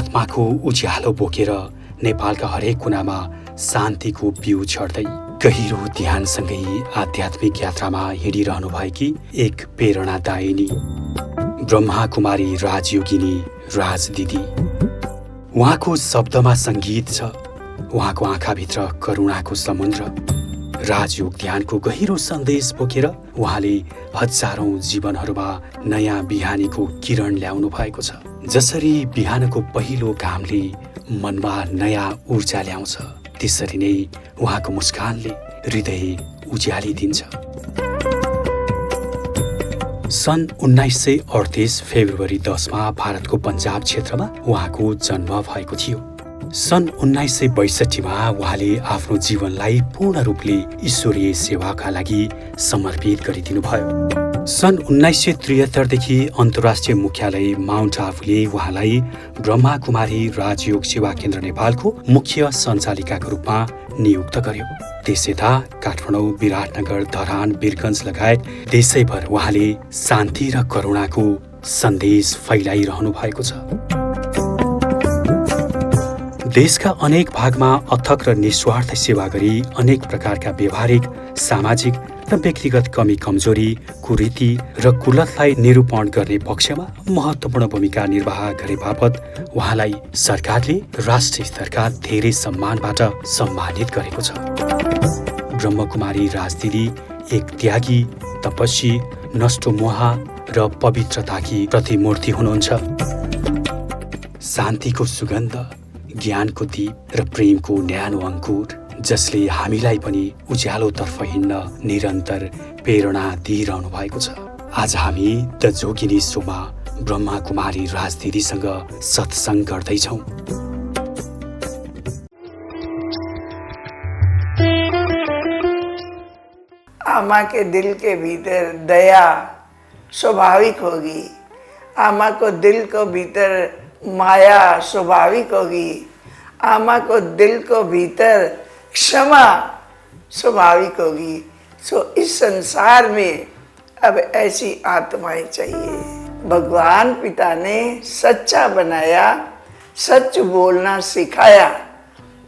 आत्माको उज्यालो बोकेर नेपालका हरेक कुनामा शान्तिको बिउ छर्दै गहिरो ध्यानसँगै आध्यात्मिक यात्रामा हिँडिरहनु भएकी एक प्रेरणादायिनी ब्रह्माकुमारी राजयोगिनी राज दिदी। उहाँको शब्दमा सङ्गीत छ, उहाँको आँखाभित्र करुणाको समुद्र। राजयोग ध्यानको गहिरो सन्देश बोकेर उहाँले हजारौं जीवनहरूमा नयाँ बिहानीको किरण ल्याउनु भएको छ। जसरी बिहानको पहिलो घामले मनमा नयाँ ऊर्जा ल्याउँछ, त्यसरी नै उहाँको मुस्कानले हृदय उज्यालिदिन्छ। सन् 1938 फेब्रुअरी 10 भारतको पन्जाब क्षेत्रमा उहाँको जन्म भएको थियो। सन् 1962 उहाँले आफ्नो जीवनलाई पूर्ण रूपले ईश्वरीय सेवाका लागि समर्पित गरिदिनुभयो। सन् 1973 देखि अन्तर्राष्ट्रिय मुख्यालय माउन्ट आफूले उहाँलाई ब्रह्माकुमारी राजयोग सेवा केन्द्र नेपालको मुख्य सञ्चालिकाको रूपमा नियुक्त गर्यो। त्यसयता काठमाडौँ, विराटनगर, धरान, वीरगञ्ज लगायत देशैभर उहाँले शान्ति र करुणाको सन्देश फैलाइरहनु भएको छ। देशका अनेक भागमा अथक र निस्वार्थ सेवा गरी अनेक प्रकारका व्यवहारिक, सामाजिक र व्यक्तिगत कमी कमजोरी, कुरीति र कुलतलाई निरूपण गर्ने पक्षमा महत्त्वपूर्ण भूमिका निर्वाह गरे बापत उहाँलाई सरकारले राष्ट्रिय स्तरका धेरै सम्मानबाट सम्मानित गरेको छ। ब्रह्मकुमारी राजदिदी एक त्यागी, तपस्वी, नष्टोमोह र पवित्रताकी प्रतिमूर्ति हुनुहुन्छ। शान्तिको सुगन्ध, ज्ञानको दीप र प्रेमको न्यानो अङ्कुर, जसले हामीलाई पनि उज्यालोतर्फ हिँड्न निरन्तर प्रेरणा दिइरहनु भएको छ। आज हामी द जोगिनी शोमा ब्रह्माकुमारी राजदिदीसँग सत्सङ्ग गर्दैछौँ। आमा के दिल के भीतर दया स्वाभाविक होगी, आमा को दिल को भीतर माया स्वाभाविक होगी, आमा को दिल को भीतर क्षमा स्वाभाविक होगी। सो इस संसार में अब ऐसी आत्माएं चाहिए। भगवान पिता ने सच्चा बनाया, सच बोलना सिखाया,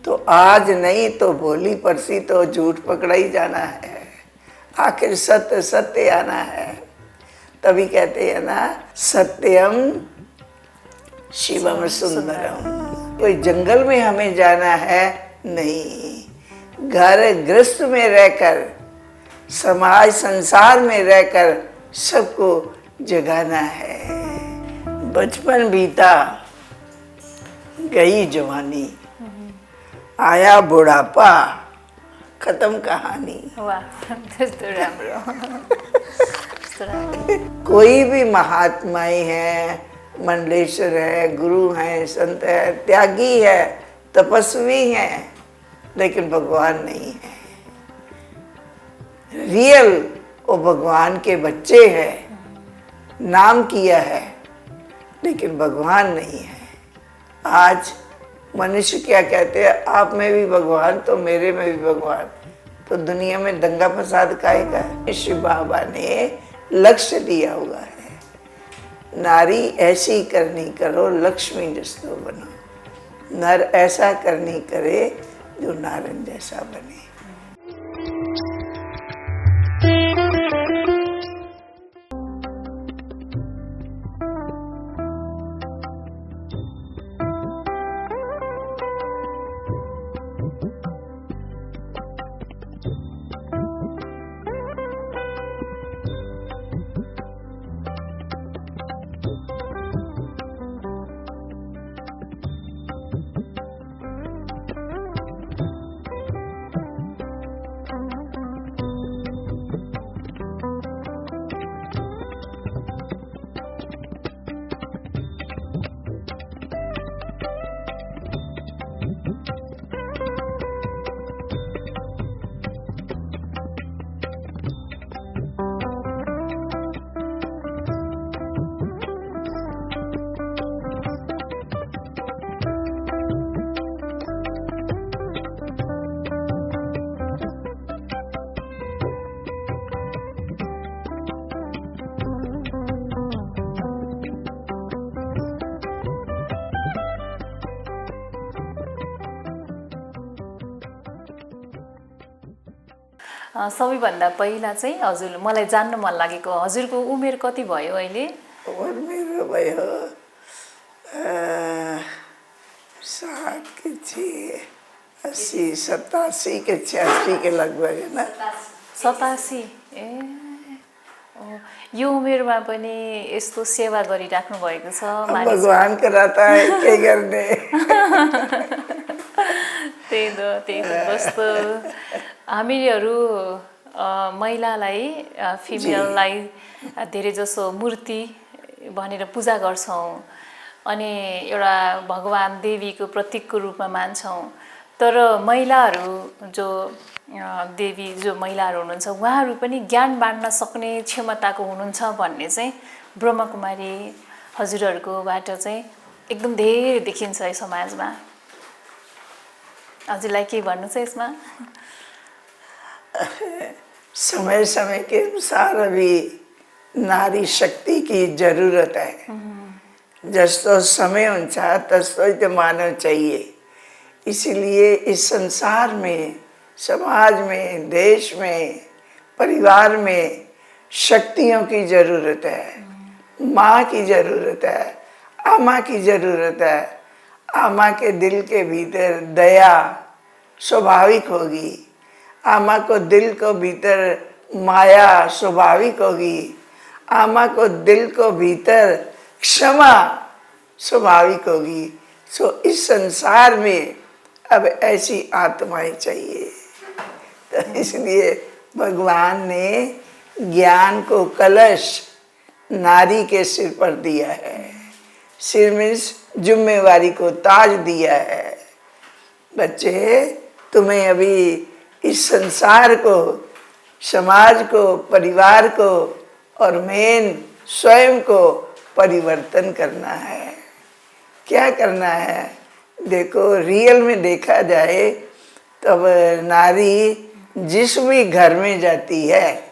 तो आज नहीं तो भोली परसी तो झूठ पकड़ा ही जाना है। आखिर सत्य सत्य आना है। तभी कहते हैं ना, सत्यम शिवम सुंदरम। कोई जंगल में हमें जाना है नहीं, घर गृहस्थ में रहकर, समाज संसार में रहकर सबको जगाना है। बचपन बीता, गई जवानी, आया बुढ़ापा, खत्म कहानी। कोई भी महात्माएं हैं, मंडलेश्वर है, गुरु हैं, संत है, त्यागी है, तपस्वी हैं, लेकिन भगवान नहीं है। रियल वो भगवान के बच्चे हैं, नाम किया है, लेकिन भगवान नहीं है। आज मनुष्य क्या कहते हैं, आप में भी भगवान तो मेरे में भी भगवान, तो दुनिया में दंगा फसाद काहे का है? शिव बाबा ने लक्ष्य दिया हुआ है, नारी ऐसी करनी करो लक्ष्मी जस्तो बनो, नर ऐसा करनी करे जो नारायण जैसा बने। सबैभन्दा पहिला चाहिँ हजुर मलाई जान्न मन लागेको हजुरको उमेर कति भयो अहिले? उमेर मेरो भयो 60 के 80 87 के 86 के लगभग है ना। 87 ए यो उमेरमा पनि यस्तो सेवा गरिराख्नु भएको छ भगवान कराता है के गर्ने। त्यही त कस्तो हामीहरू महिलालाई फिमेललाई धेरै जसो मूर्ति भनेर पूजा गर्छौँ अनि एउटा भगवान देवीको प्रतीकको रूपमा मान्छौँ। तर महिलाहरू जो देवी जो महिलाहरू हुनुहुन्छ उहाँहरू पनि ज्ञान बाँड्न सक्ने क्षमताको हुनुहुन्छ भन्ने चाहिँ ब्रह्मकुमारी हजुरहरूकोबाट चाहिँ एकदम धेरै देखिन्छ है समाजमा। हजुरलाई के भन्नु छ यसमा? समय समय के अनुसार अभी नारी शक्ति की जरूरत है। जस्तो समय हुन्छ तस्तो तो मानव चाहिए। इसीलिए इस संसार में, समाज में, देश में, परिवार में शक्तियों की जरूरत है। माँ की जरूरत है, आमा की जरूरत है। आमा के दिल के भीतर दया स्वाभाविक होगी। आमा को दिल को भीतर माया स्वाभाविक होगी। आमा को दिल को भीतर क्षमा स्वाभाविक होगी। सो इस संसार में अब ऐसी आत्माएं चाहिए। तो इसलिए भगवान ने ज्ञान को कलश नारी के सिर पर दिया है। सिर मीन्स जिम्मेवारी को ताज दिया है। बच्चे तुम्हें अभी इस संसार को, समाज को, परिवार को और मेन स्वयं को परिवर्तन करना है। क्या करना है? देखो रियल में देखा जाए तब नारी जिस भी घर में जाती है,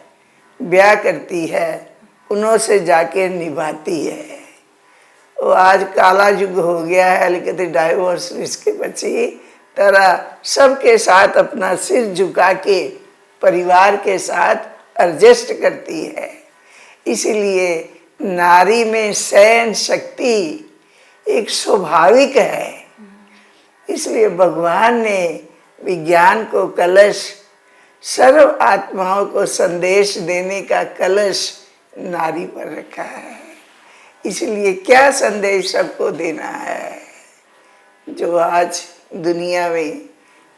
ब्याह करती है, उन्हों से जाके निभाती है। वो आज काला युग हो गया है, लेकिन डाइवोर्स इसके बची तरह सबके साथ अपना सिर झुका के परिवार के साथ एडजस्ट करती है। इसलिए नारी में सहन शक्ति एक स्वाभाविक है। इसलिए भगवान ने विज्ञान को कलश, सर्व आत्माओं को संदेश देने का कलश नारी पर रखा है। इसलिए क्या संदेश सबको देना है? जो आज दुनिया में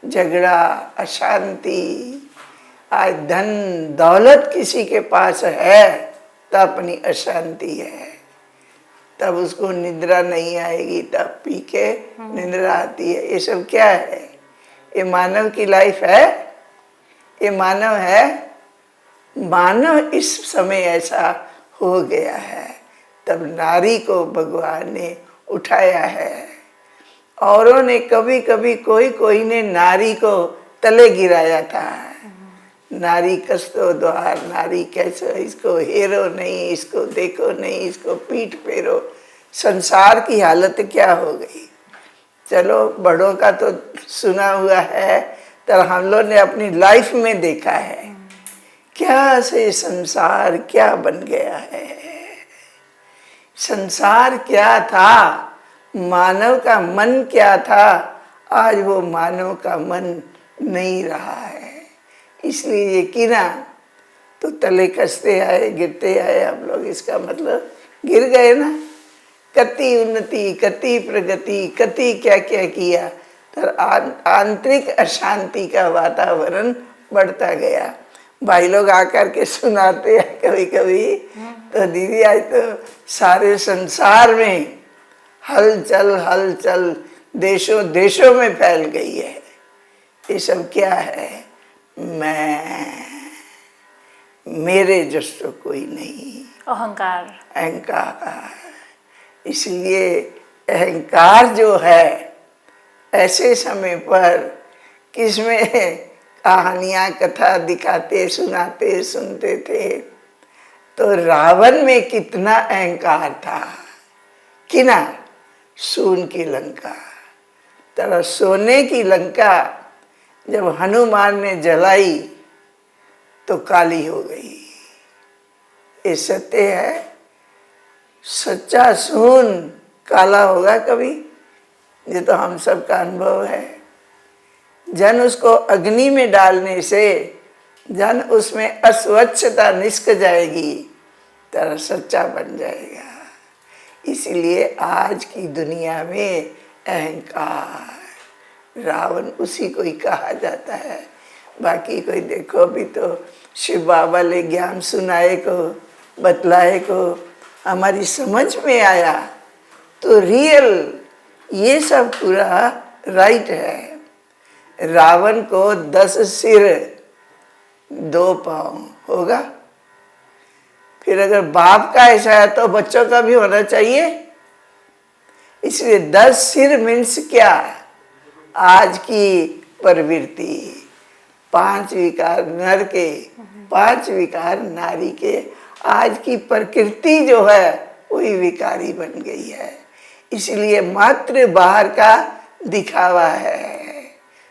झगड़ा, अशांति, आज धन दौलत किसी के पास है तो अपनी अशांति है, तब उसको निद्रा नहीं आएगी, तब पी के निद्रा आती है। ये सब क्या है? ये मानव की लाइफ है? ये मानव है? मानव इस समय ऐसा हो गया है। तब नारी को भगवान ने उठाया है। औरों ने कभी कभी कोई ने नारी को तले गिराया था। नारी कस्तो द्वार, नारी कैसे, इसको हेरो नहीं, इसको देखो नहीं, इसको पीठ फेरो। संसार की हालत क्या हो गई? चलो बड़ों का तो सुना हुआ है, तो हम लोग ने अपनी लाइफ में देखा है क्या से संसार क्या बन गया है। संसार क्या था, मानव का मन क्या था, आज वो मानव का मन नहीं रहा है। इसलिए ये गिरा तो तले कसते आए, गिरते आए हम लोग। इसका मतलब गिर गए ना। कति उन्नति, कति प्रगति, कति क्या क्या किया, तो आंतरिक अशांति का वातावरण बढ़ता गया। भाई लोग आकर के सुनाते हैं कभी कभी, तो दीदी आज तो सारे संसार में हलचल देशों देशों में फैल गई है। ये सब क्या है? मेरे जैसा कोई नहीं, अहंकार। इसलिए अहंकार जो है ऐसे समय पर किसमें कहानियाँ कथा दिखाते सुनाते सुनते थे, तो रावण में कितना अहंकार था कि ना, सोन की लंका तरह सोने की लंका जब हनुमान ने जलाई तो काली हो गई। ये सत्य है। सच्चा सोन काला होगा कभी? ये तो हम सब का अनुभव है। जन उसको अग्नि में डालने से जन उसमें अस्वच्छता निष्क जाएगी, तरह सच्चा बन जाएगा। इसलिए आज की दुनिया में अहंकार, रावण उसी को ही कहा जाता है। बाकी कोई देखो, अभी तो शिव बाबा ले ज्ञान सुनाए को, बतलाए को, हमारी समझ में आया तो रियल ये सब पूरा राइट है। रावण को 10 सिर 2 पाँव होगा। फिर अगर बाप का ऐसा है तो बच्चों का भी होना चाहिए। इसलिए 10 सिर मीन्स क्या? आज की प्रवृत्ति, 5 विकार नर के, 5 विकार नारी के। आज की प्रकृति जो है वही विकारी बन गई है। इसलिए मात्र बाहर का दिखावा है।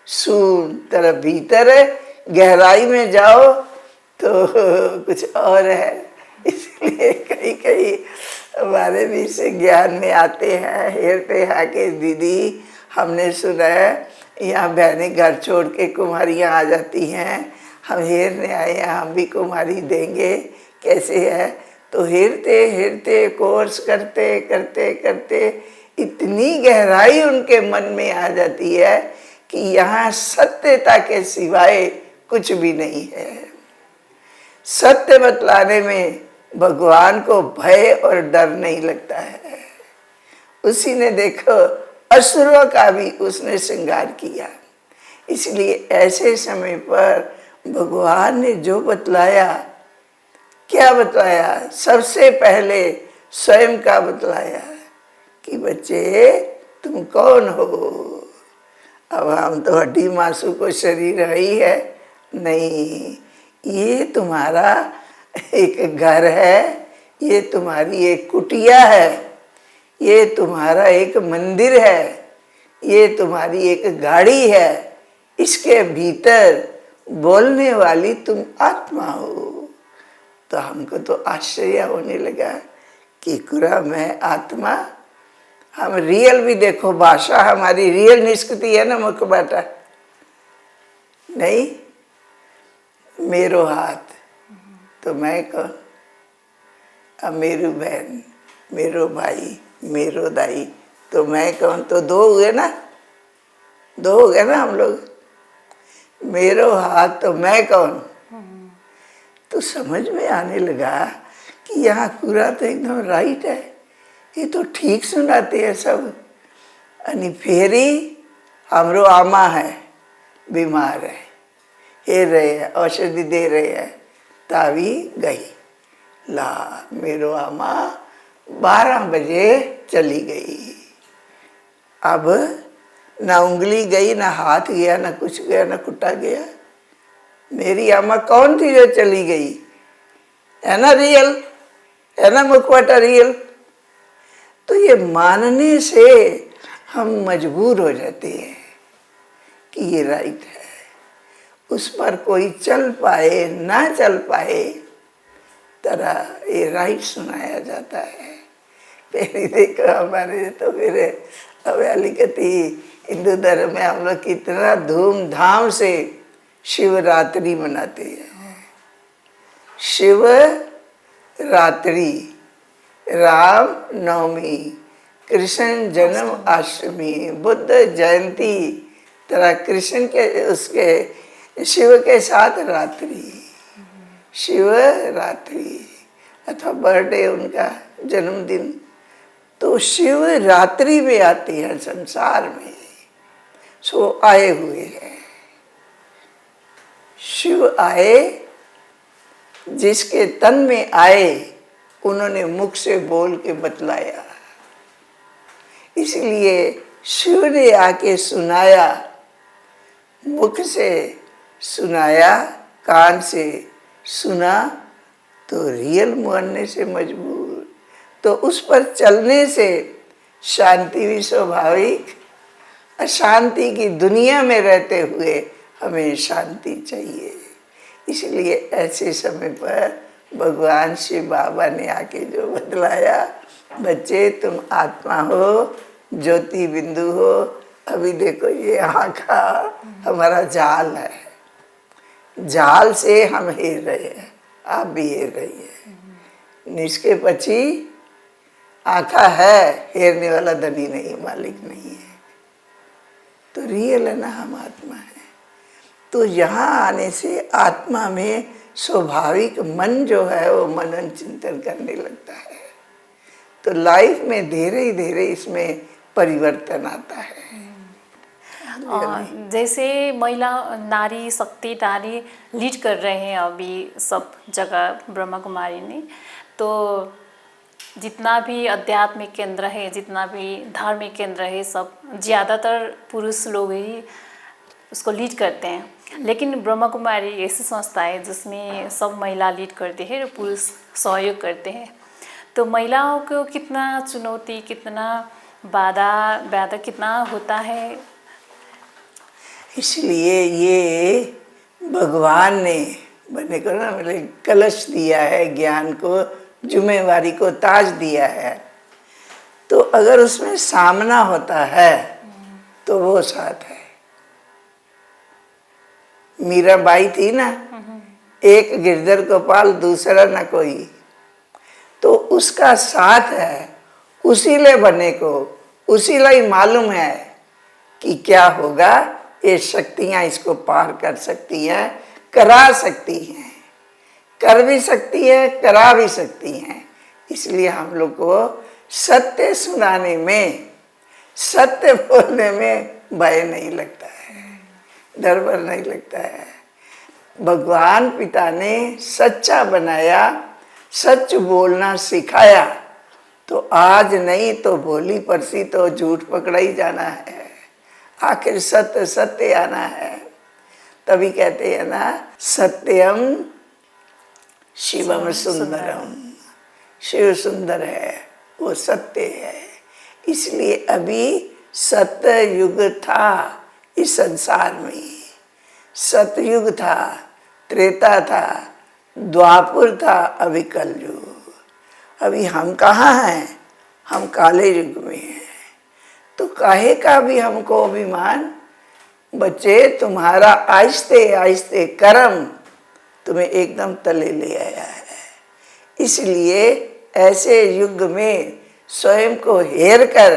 सुन तरफ भीतर गहराई में जाओ तो कुछ और है। इसलिए कई कई हमारे भी से ज्ञान में आते हैं, हेरते हैं कि दीदी हमने सुना है यहाँ बहनें घर छोड़ के कुमारियाँ आ जाती हैं, हम हेरने आए हैं, हम भी कुमारी देंगे, कैसे है? तो हेरते हेरते कोर्स करते करते करते इतनी गहराई उनके मन में आ जाती है कि यहाँ सत्यता के सिवाय कुछ भी नहीं है। सत्य बतलाने में भगवान को भय और डर नहीं लगता है। उसी ने देखो असुरों का भी उसने श्रृंगार किया। इसलिए ऐसे समय पर भगवान ने जो बतलाया, क्या बतलाया? सबसे पहले स्वयं का बतलाया कि बच्चे तुम कौन हो? अब हम तो हड्डी मांसू को शरीर ही है नहीं, ये तुम्हारा एक घर है, ये तुम्हारी एक कुटिया है, ये तुम्हारा एक मंदिर है, ये तुम्हारी एक गाड़ी है। इसके भीतर बोलने वाली तुम आत्मा हो। तो हमको तो आश्चर्य होने लगा कि कुरा मैं आत्मा। हम रियल भी देखो, भाषा हमारी रियल निष्कृति है ना, मुख बाटा नहीं। मेरो हाथ तो मैं कौन? अब मेरी बहन, मेरो भाई, मेरो दाई तो मैं कौन? तो 2 हुए ना, 2 हो गए ना हम लोग। मेरो हाथ तो मैं कौन? तो समझ में आने लगा कि यहाँ पूरा तो एकदम राइट है, ये तो ठीक सुनाते हैं सब। अनि फेरी हमरो आमा है, बीमार है, हे रहे हैं, औषधि दे रहे हैं, तावी गई। ला मेरो आमा 12 बजे चली गई। अब ना उंगली गई, ना हाथ गया, ना कुछ गया, ना कुटा गया। मेरी आमा कौन थी जो चली गई? है ना रियल, है ना मुखवटा रियल। तो ये मानने से हम मजबूर हो जाते हैं कि ये राइट है। उस पर कोई चल पाए ना चल पाए, तरह ये राइट सुनाया जाता है। फिर देखो हमारे तो फिर अवलिकती हिंदू धर्म में हम लोग कितना धूमधाम से शिवरात्रि मनाते हैं। शिव रात्रि, राम नवमी, कृष्ण जन्म अष्टमी, बुद्ध जयंती, तरह कृष्ण के उसके शिव के साथ रात्रि, शिव रात्रि अथवा बर्थडे उनका जन्मदिन। तो शिव रात्रि में आते हैं संसार में, सो आए हुए हैं। शिव आए, जिसके तन में आए उन्होंने मुख से बोल के बतलाया। इसलिए शिव ने आके सुनाया, मुख से सुनाया, कान से सुना, तो रियल मानने से मजबूर। तो उस पर चलने से शांति भी स्वाभाविक। अशांति की दुनिया में रहते हुए हमें शांति चाहिए। इसलिए ऐसे समय पर भगवान शिव बाबा ने आके जो बतलाया, बच्चे तुम आत्मा हो, ज्योति बिंदु हो। अभी देखो ये आँखा हमारा जाल है, जाल से हम हेर रहे हैं, आप भी हेर रही है। निष्के पची आँखा है, हेरने वाला धनी नहीं, मालिक नहीं है। तो रियल है ना, हम आत्मा है। तो यहाँ आने से आत्मा में स्वाभाविक मन जो है वो मनन चिंतन करने लगता है। तो लाइफ में धीरे धीरे इसमें परिवर्तन आता है। जैसे महिला नारी शक्ति नारी लीड कर रहे हैं अभी सब जगह ब्रह्मा कुमारी ने, तो जितना भी आध्यात्मिक केंद्र है, जितना भी धार्मिक केंद्र है, सब ज़्यादातर पुरुष लोग ही उसको लीड करते हैं। लेकिन ब्रह्मा कुमारी ऐसी संस्था है जिसमें सब महिला लीड करते हैं और पुरुष सहयोग करते हैं। तो महिलाओं को कितना चुनौती, कितना बाधा कितना होता है? इसलिए ये भगवान ने बने को ना मतलब कलश दिया है, ज्ञान को, जिम्मेवारी को ताज दिया है। तो अगर उसमें सामना होता है तो वो साथ है। मीराबाई थी ना, एक गिरधर गोपाल दूसरा न कोई, तो उसका साथ है। उसी ले बने को, उसी ले मालूम है कि क्या होगा, ये शक्तियां इसको पार कर सकती हैं, करा सकती हैं, कर भी सकती है, करा भी सकती हैं। इसलिए हम लोग को सत्य सुनाने में, सत्य बोलने में भय नहीं लगता है, डर वर नहीं लगता है। भगवान पिता ने सच्चा बनाया, सच बोलना सिखाया, तो आज नहीं तो भोली परसी तो झूठ पकड़ा ही जाना है। आखिर सत्य सत्य आना है। तभी कहते हैं ना, सत्यम शिवम सुंदरम। शिव सुंदर है, वो सत्य है। इसलिए अभी सत्य युग था इस संसार में, सतयुग था, त्रेता था, द्वापर था, अभी कलयुग। अभी हम कहाँ हैं? हम काले युग में हैं। तो काहे का भी हमको अभिमान? बच्चे तुम्हारा आहिस्ते आहिस्ते कर्म तुम्हें एकदम तले ले आया है। इसलिए ऐसे युग में स्वयं को हेर कर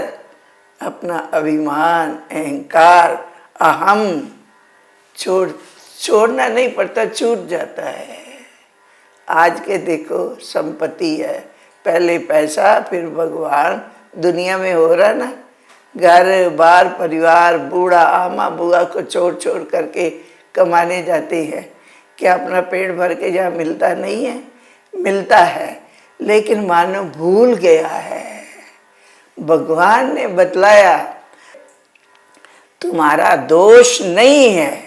अपना अभिमान, अहंकार, अहम छोड़ना नहीं पड़ता, छूट जाता है। आज के देखो संपत्ति है, पहले पैसा फिर भगवान। दुनिया में हो रहा ना, घर बार परिवार, बूढ़ा आमा बुआ को छोड़ छोड़ करके कमाने जाते हैं। क्या अपना पेट भर के जहाँ मिलता नहीं है? मिलता है, लेकिन मानो भूल गया है। भगवान ने बतलाया तुम्हारा दोष नहीं है।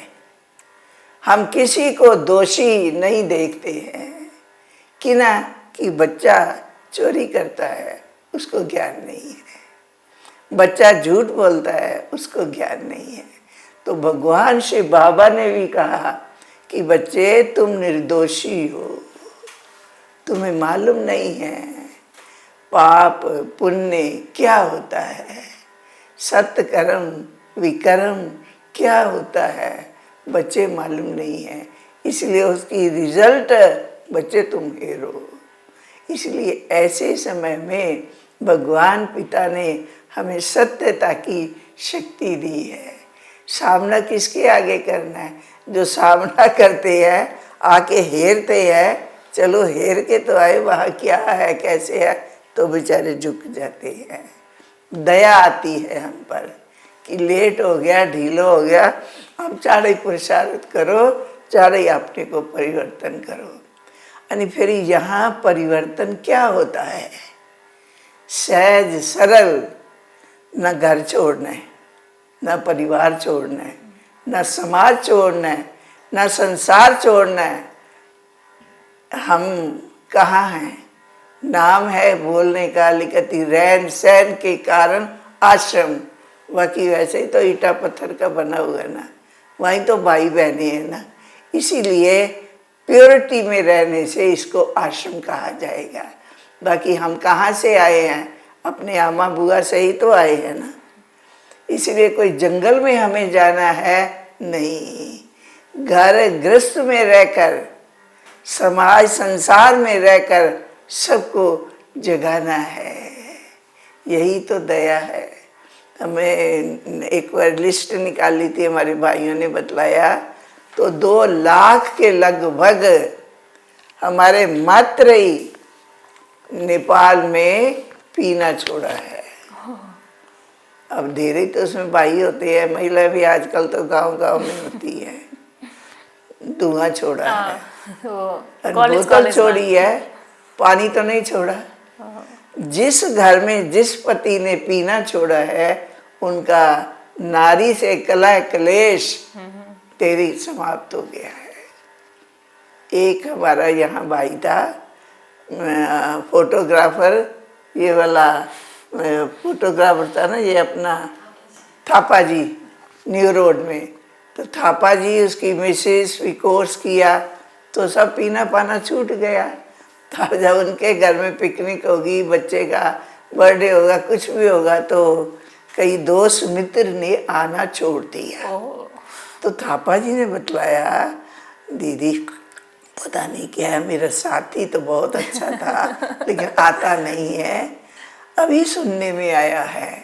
हम किसी को दोषी नहीं देखते हैं कि ना कि बच्चा चोरी करता है, उसको ज्ञान नहीं है, बच्चा झूठ बोलता है, उसको ज्ञान नहीं है। तो भगवान शिव बाबा ने भी कहा कि बच्चे तुम निर्दोषी हो, तुम्हें मालूम नहीं है पाप पुण्य क्या होता है, सत्य कर्म विकर्म क्या होता है, बच्चे मालूम नहीं है। इसलिए उसकी रिजल्ट बच्चे तुम हेरो। इसलिए ऐसे समय में भगवान पिता ने हमें सत्यता की शक्ति दी है। सामना किसके आगे करना है? जो सामना करते हैं, आके हेरते हैं, चलो हेर के तो आए, वहाँ क्या है कैसे है, तो बेचारे झुक जाते हैं। दया आती है हम पर कि लेट हो गया, ढीलो हो गया, अब चारे पुरुषार्थ करो, चारे अपने को परिवर्तन करो। यानी फिर यहाँ परिवर्तन क्या होता है? सहज सरल, न घर छोड़ना है, न परिवार छोड़ना है, न समाज छोड़ना है, न संसार छोड़ना है। हम कहाँ हैं? नाम है बोलने का, लिखती रहन सहन के कारण आश्रम, बाकी वैसे ही तो ईटा पत्थर का बना हुआ है ना, वहीं तो भाई बहने हैं ना। इसीलिए प्योरिटी में रहने से इसको आश्रम कहा जाएगा। बाकी हम कहाँ से आए हैं? अपने आमा बुआ से ही तो आए हैं ना। इसलिए कोई जंगल में हमें जाना है नहीं, घर गृहस्थ में रहकर, समाज संसार में रहकर सबको जगाना है। यही तो दया है। हमें एक बार लिस्ट निकाली थी, हमारे भाइयों ने बतलाया, तो 2 लाख के लगभग हमारे मात्र ही नेपाल में पीना छोड़ा है। अब धीरे तो उसमें भाई होते हैं, महिला भी आजकल तो गांव-गांव में होती है। धुआं छोड़ा है, बोतल छोड़ी है, पानी तो नहीं छोड़ा। जिस घर में जिस पति ने पीना छोड़ा है, उनका नारी से कलह क्लेश तेरी समाप्त हो गया है। एक हमारा यहाँ भाई था, फोटोग्राफर, ये वाला फोटोग्राफर था ना, ये अपना थापा जी, न्यू रोड में। तो थापा जी उसकी मिसेस भी कोर्स किया, तो सब पीना पाना छूट गया। तो जब उनके घर में पिकनिक होगी, बच्चे का बर्थडे होगा, कुछ भी होगा, तो कई दोस्त मित्र ने आना छोड़ दिया। तो थापा जी ने बतलाया, दीदी पता नहीं क्या है, मेरा साथी तो बहुत अच्छा था लेकिन आता नहीं है। अभी सुनने में आया है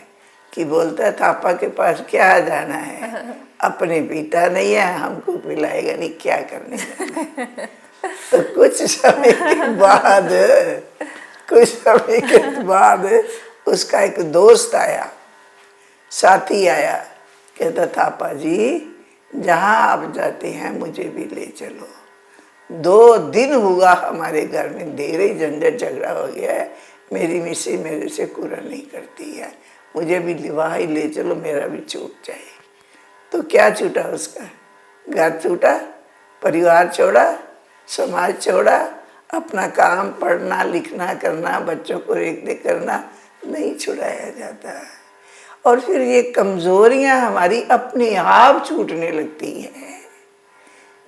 कि बोलता है थापा के पास क्या जाना है, अपने पीता नहीं है, हमको पिलाएगा नहीं, क्या करने जाना है। तो कुछ समय के बाद उसका एक दोस्त आया, साथी आया, कहता थापा जी जहाँ आप जाते हैं मुझे भी ले चलो। 2 दिन हुआ हमारे घर में ढेर ही झंझट झगड़ा हो गया है, मेरी मिस्सी मेरे से पूरा नहीं करती है, मुझे भी वहाँ ही ले चलो, मेरा भी छूट जाए। तो क्या छूटा उसका? घर छूटा, परिवार छोड़ा, समाज छोड़ा, अपना काम पढ़ना लिखना करना, बच्चों को देख देख करना नहीं छुड़ाया जाता। और फिर ये कमजोरियां हमारी अपने आप छूटने लगती हैं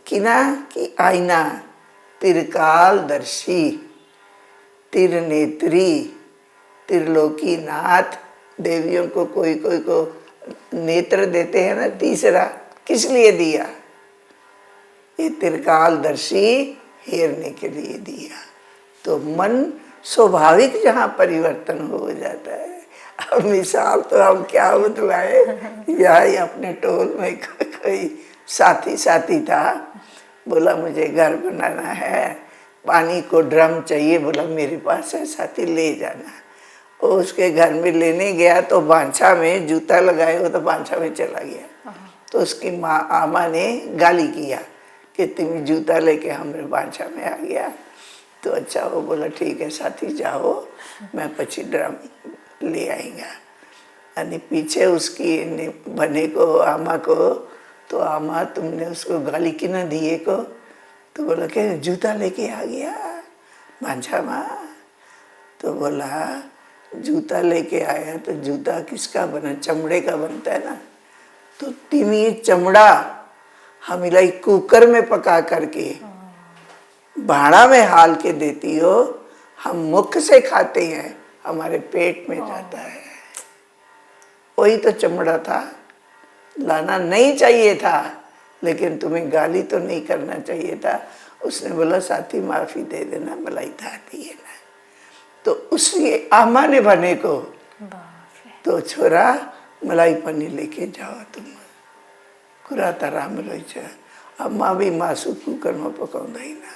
कि ना, कि आईना त्रिकालदर्शी, त्रिनेत्री, त्रिलोकी नाथ, देवियों को कोई कोई को नेत्र देते हैं ना, तीसरा किस लिए दिया? ये त्रिकालदर्शी हेरने के लिए दिया। तो मन स्वाभाविक जहाँ परिवर्तन हो जाता है। अब मिसाल तो हम क्या बतलाए, यही अपने टोल में कोई साथी था, बोला मुझे घर बनाना है, पानी को ड्रम चाहिए, बोला मेरे पास है साथी, ले जाना। वो उसके घर में लेने गया तो बांछा में जूता लगाए, वो तो बांछा में चला गया। तो उसकी माँ आमा ने गाली किया कि तुम जूता लेके हमारे बांछा में आ गया। तो अच्छा, वो बोला ठीक है साथी जाओ, मैं पची ड्रम ले आएगा। यानी पीछे उसकी बने को, आमा को, तो आमा तुमने उसको गाली की ना दिए को? तो बोला कि जूता लेके आ गया बांझा माँ। तो बोला जूता लेके आया, तो जूता किसका बना? चमड़े का बनता है ना। तो तुम ये चमड़ा हम इलाई कुकर में पका करके भाड़ा में हाल के देती हो, हम मुख से खाते हैं, हमारे पेट में जाता है। वही तो चमड़ा था, लाना नहीं चाहिए था, लेकिन तुम्हें गाली तो नहीं करना चाहिए था। उसने बोला साथी माफी दे देना, मलाई थाती है ना। तो उसी आमा ने बने को, तो छोरा मलाई पनी लेके जाओ तुम, कुरा तारा मिलो। अम्मा भी मासू कुकर में पकाऊंगा ही ना।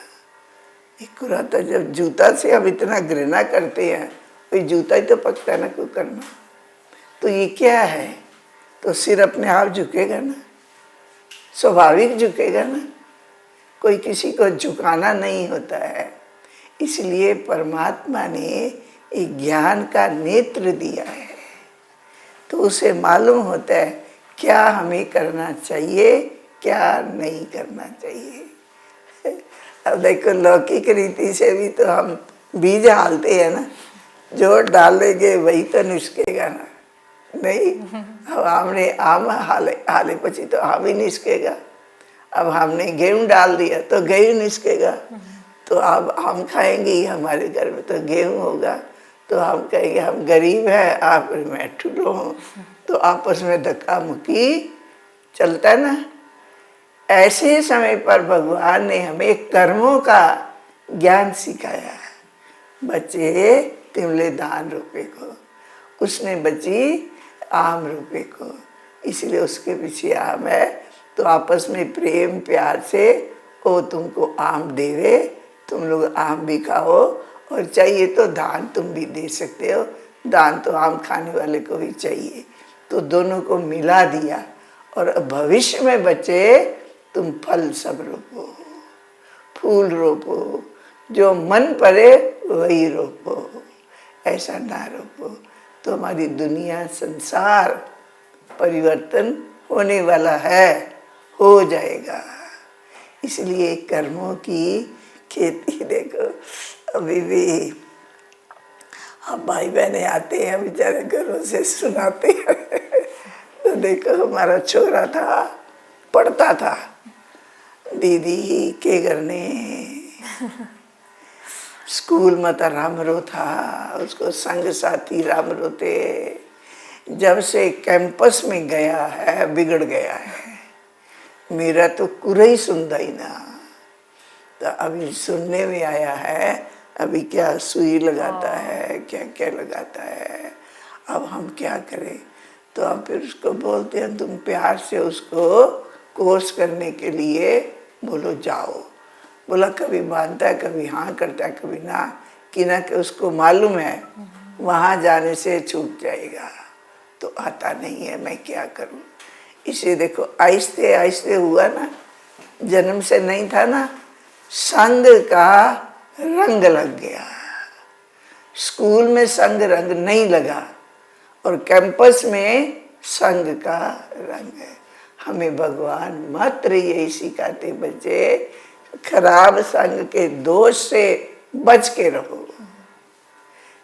एक कुरा था, जब जूता से हम इतना घृणा करते हैं, वही जूता ही तो पकता है ना कुकर में। तो ये क्या है? तो सिर अपने आप झुकेगा ना, स्वाभाविक झुकेगा ना, कोई किसी को झुकाना नहीं होता है। इसलिए परमात्मा ने एक ज्ञान का नेत्र दिया है, तो उसे मालूम होता है क्या हमें करना चाहिए, क्या नहीं करना चाहिए। अब देखो लौकिक रीति से भी तो हम बीज हालते हैं ना, जो डालेंगे वही तो निष्केगा ना। नहीं, अब हमने आम हाले पची तो आम ही निष्केगा। अब हमने गेहूं डाल दिया तो गेहूं निकलेगा, तो अब हम खाएंगे ही, हमारे घर में तो गेहूं होगा, तो हम कहेंगे हम गरीब हैं, आप मैं ठुलो हूँ, तो आपस में धक्का मुक्की चलता है ना। ऐसे समय पर भगवान ने हमें कर्मों का ज्ञान सिखाया। बचे तिमले धान रुपए को, उसने बची आम रुपए को, इसलिए उसके पीछे आम है। तो आपस में प्रेम प्यार से वो तुमको आम देवे, तुम लोग आम भी खाओ, और चाहिए तो दान तुम भी दे सकते हो, दान तो आम खाने वाले को भी चाहिए। तो दोनों को मिला दिया, और भविष्य में बचे तुम फल सब रोपो, फूल रोपो, जो मन पड़े वही रोपो, ऐसा ना रोपो। तो हमारी दुनिया संसार परिवर्तन होने वाला है, हो जाएगा। इसलिए कर्मों की खेती देखो, अभी भी हम भाई बहने आते हैं बेचारे घरों से सुनाते हैं तो देखो हमारा छोरा था, पढ़ता था, दीदी के घर ने स्कूल में तो रामरो था, उसको संग साथी रामरो थे। जब से कैंपस में गया है बिगड़ गया है। मेरा तो कुरा ही सुनता ही ना, तो अभी सुनने में आया है, अभी क्या सुई लगाता है, क्या क्या लगाता है। अब हम क्या करें, तो हम फिर उसको बोलते हैं तुम प्यार से उसको कोर्स करने के लिए बोलो जाओ। बोला कभी मानता है, कभी हाँ करता है, कभी ना, कि ना कि उसको मालूम है वहाँ जाने से छूट जाएगा, तो आता नहीं है, मैं क्या करूँ। इसे देखो आहिस्ते आहिस्ते हुआ ना, जन्म से नहीं था ना, संग का रंग लग गया। स्कूल में संग रंग नहीं लगा, और कैंपस में संग का रंग है। हमें भगवान मात्र यही सिखाते बच्चे, खराब संग के दोष से बच के रहो।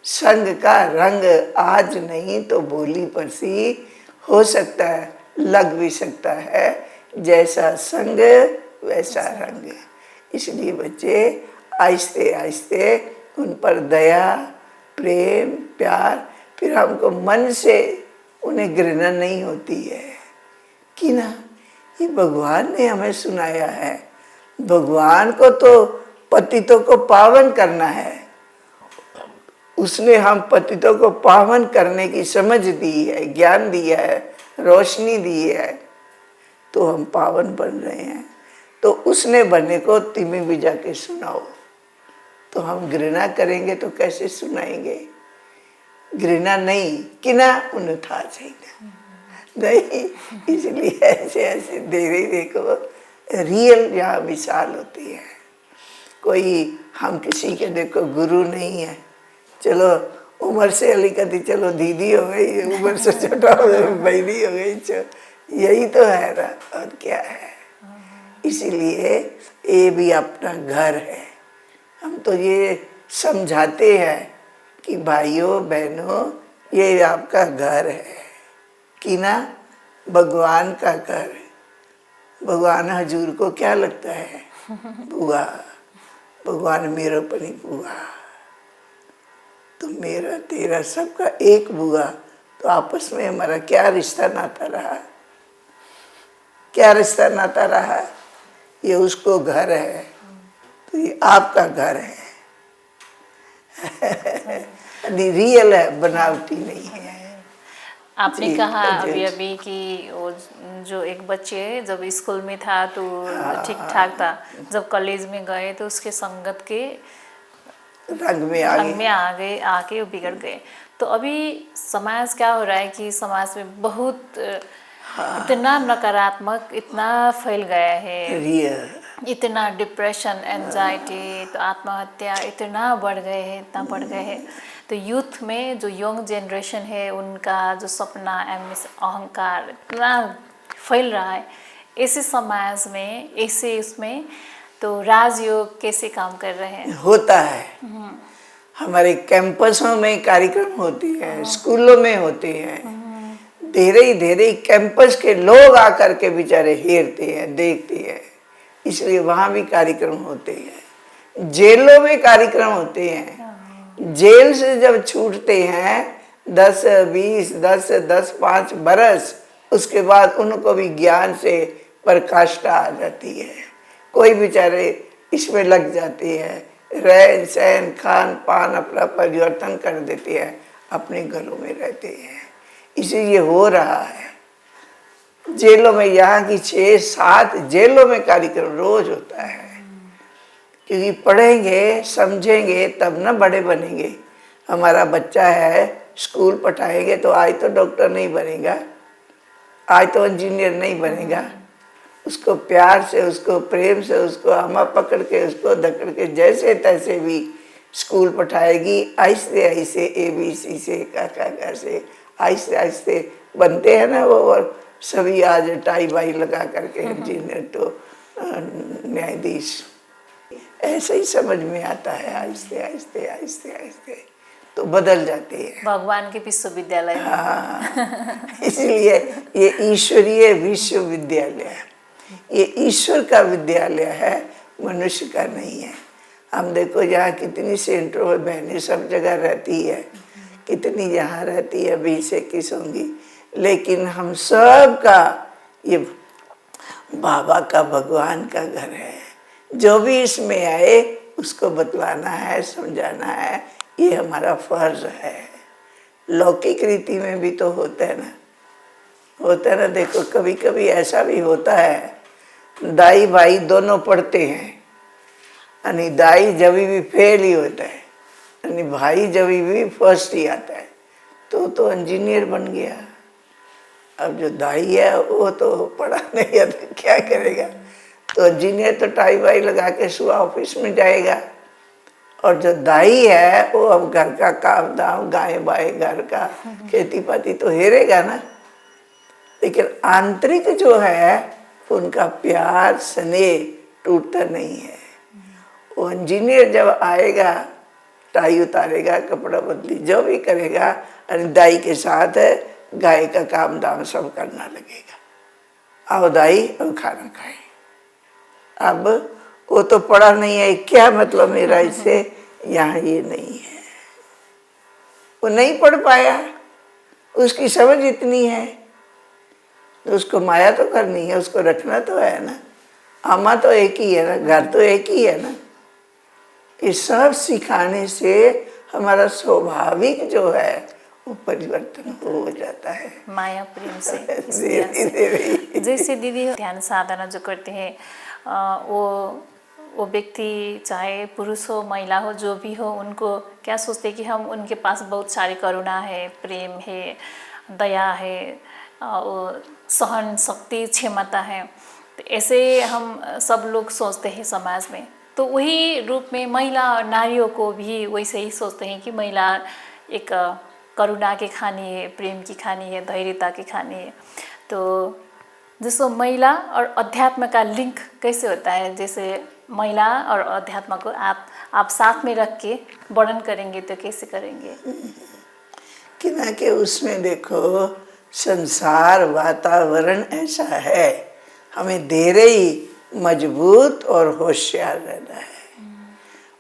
संग का रंग आज नहीं तो बोली परसी हो सकता है, लग भी सकता है, जैसा संग वैसा रंग। इसलिए बच्चे आहिस्ते आहिस्ते उन पर दया प्रेम प्यार, फिर हमको मन से उन्हें घृणा नहीं होती है कि ना, ये भगवान ने हमें सुनाया है। भगवान को तो पतितों को पावन करना है, उसने हम पतितों को पावन करने की समझ दी है, ज्ञान दिया है, रोशनी दी है, तो हम पावन बन रहे हैं। तो उसने बनने को तिमी भी जाके सुनाओ। तो हम घृणा करेंगे तो कैसे सुनाएंगे। घृणा नहीं कि ना उन्हें था चाहिए नहीं। इसलिए ऐसे ऐसे धीरे देखो रियल यहाँ मिसाल होती है। कोई हम किसी के देखो गुरु नहीं है, चलो उम्र से अली कदी चलो दीदी हो गई, उम्र से छोटा हो गई बहनी हो गई, यही तो है ना, और क्या है। इसीलिए ये भी अपना घर है। हम तो ये समझाते हैं कि भाइयों बहनों ये आपका घर है कि ना, भगवान का घर। भगवान हजूर को क्या लगता है, बुआ, भगवान मेरा पनी बुआ, तो मेरा तेरा सबका एक बुआ। तो आपस में हमारा क्या रिश्ता नाता रहा, क्या रिश्ता नाता रहा। ये उसको घर है तो ये आपका घर है रियल है, बनावटी नहीं है। आपने कहा अभी अभी कि वो जो एक बच्चे जब स्कूल में था तो ठीक ठाक था, जब कॉलेज में गए तो उसके संगत के रंग में आ गए, आके वो बिगड़ गए। तो अभी समाज क्या हो रहा है कि समाज में बहुत इतना नकारात्मक इतना फैल गया है, इतना डिप्रेशन एंजाइटी, तो आत्महत्या इतना बढ़ गए हैं, इतना बढ़ गए हैं। तो यूथ में जो यंग जनरेशन है उनका जो सपना अहंकार इतना फैल रहा है। ऐसे समाज में ऐसे उसमें तो राजयोग कैसे काम कर रहे हैं? होता है, हमारे कैंपसों में कार्यक्रम होती है, स्कूलों में होते हैं। धीरे धीरे कैंपस के लोग आकर के बेचारे हेरते हैं, देखते हैं। इसलिए वहाँ भी कार्यक्रम होते हैं, जेलों में कार्यक्रम होते हैं। जेल से जब छूटते हैं 10 20 10 10 5 बरस, उसके बाद उनको भी ज्ञान से प्रकाष्ठा आ जाती है। कोई बेचारे इसमें लग जाते हैं, रहन सहन खान पान अपना परिवर्तन कर देते हैं, अपने घरों में रहते हैं। इसीलिए हो रहा है जेलों में, यहाँ की 6-7 जेलों में कार्यक्रम रोज होता है। क्योंकि पढ़ेंगे समझेंगे तब ना बड़े बनेंगे। हमारा बच्चा है, स्कूल पढ़ाएंगे तो आज तो डॉक्टर नहीं बनेगा, आज तो इंजीनियर नहीं बनेगा। उसको प्यार से, उसको प्रेम से, उसको आमा पकड़ के, उसको धकड़ के जैसे तैसे भी स्कूल पढ़ाएगी। आहिस्ते आहिस्ते ABC से का से आहिस्ते आहिस्ते बनते हैं ना वो, और सभी आज टाई बाई लगा करके इंजीनियर तो न्यायाधीश। ऐसे ही समझ में आता है, आहिस्ते आहिस्ते आहिस्ते आहिस्ते तो बदल जाते हैं भगवान के विश्वविद्यालय में। हाँ, इसलिए ये ईश्वरीय विश्वविद्यालय है, ये ईश्वर का विद्यालय है, मनुष्य का नहीं है। हम देखो यहाँ कितनी सेंटरों में बहनें सब जगह रहती है, कितनी यहाँ रहती है 20-21 होंगी, लेकिन हम सब का ये बाबा का, भगवान का घर है। जो भी इसमें आए उसको बतलाना है, समझाना है, ये हमारा फर्ज है। लौकिक रीति में भी तो होता है ना, होता है ना। देखो कभी कभी ऐसा भी होता है, दाई भाई दोनों पढ़ते हैं, यानी दाई जब भी फेल ही होता है, यानी भाई जब भी फर्स्ट ही आता है, तो इंजीनियर बन गया। अब जो दाई है वो तो पढ़ा नहीं है तो क्या करेगा, तो इंजीनियर तो टाई वाई लगा के सुबह ऑफिस में जाएगा। और जो दाई है वो अब घर का काम धाम, गाय बाय, घर का खेती पाती तो हेरेगा ना, लेकिन आंतरिक जो है उनका प्यार स्नेह टूटता नहीं है। वो इंजीनियर जब आएगा, टाई उतारेगा, कपड़ा बदली जो भी करेगा, दाई के साथ गाय का काम दाम सब करना लगेगा। आओ दाई अब खाना खाए। अब वो तो पढ़ा नहीं है, क्या मतलब मेरा इससे, यहाँ ये नहीं है। वो नहीं पढ़ पाया, उसकी समझ इतनी है, तो उसको माया तो करनी है, उसको रखना तो है ना। आमा तो एक ही है ना, घर तो एक ही है ना। ये सब सिखाने से हमारा स्वाभाविक जो है वो परिवर्तन हो जाता है, माया प्रेम से। धीरे-धीरे। जैसे दीदी ध्यान साधना जो करते हैं, वो व्यक्ति चाहे पुरुष हो महिला हो जो भी हो, उनको क्या सोचते हैं कि हम उनके पास बहुत सारी करुणा है, प्रेम है, दया है, वो सहन शक्ति क्षमता है, तो ऐसे हम सब लोग सोचते हैं समाज में। तो वही रूप में महिला और नारियों को भी वैसे ही सोचते हैं कि महिला एक करुणा की खानी है, प्रेम की खानी है, धैर्यता की खानी है। तो जैसे महिला और अध्यात्म का लिंक कैसे होता है, जैसे महिला और अध्यात्म को आप साथ में रख के वर्णन करेंगे तो कैसे करेंगे? कि ना कि उसमें देखो संसार वातावरण ऐसा है, हमें धीरे ही मजबूत और होशियार रहना है।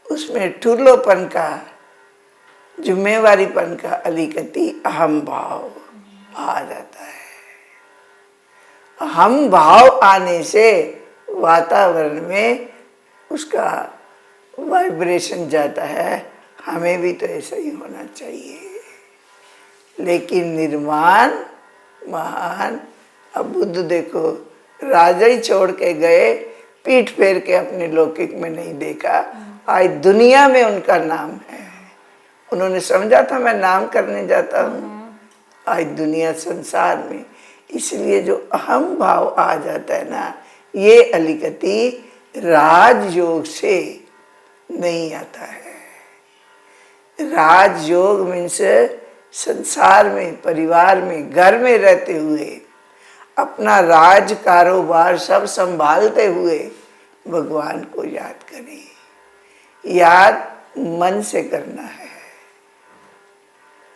उसमें ठुलोपन का, जिम्मेवारीपन का अलिकति अहम भाव आ जाता है। अहम भाव आने से वातावरण में उसका वाइब्रेशन जाता है, हमें भी तो ऐसा ही होना चाहिए। लेकिन निर्माण महान, अब बुद्ध देखो राजा ही छोड़ के गए, पीठ फेर के अपने लौकिक में नहीं देखा, आज दुनिया में उनका नाम है। उन्होंने समझा था मैं नाम करने जाता हूँ, आज दुनिया संसार में। इसलिए जो अहम भाव आ जाता है ना, ये अलिकति राजयोग से नहीं आता है। राजयोग मीन्स संसार में, परिवार में, घर में रहते हुए अपना राज कारोबार सब संभालते हुए भगवान को याद करें। याद मन से करना है,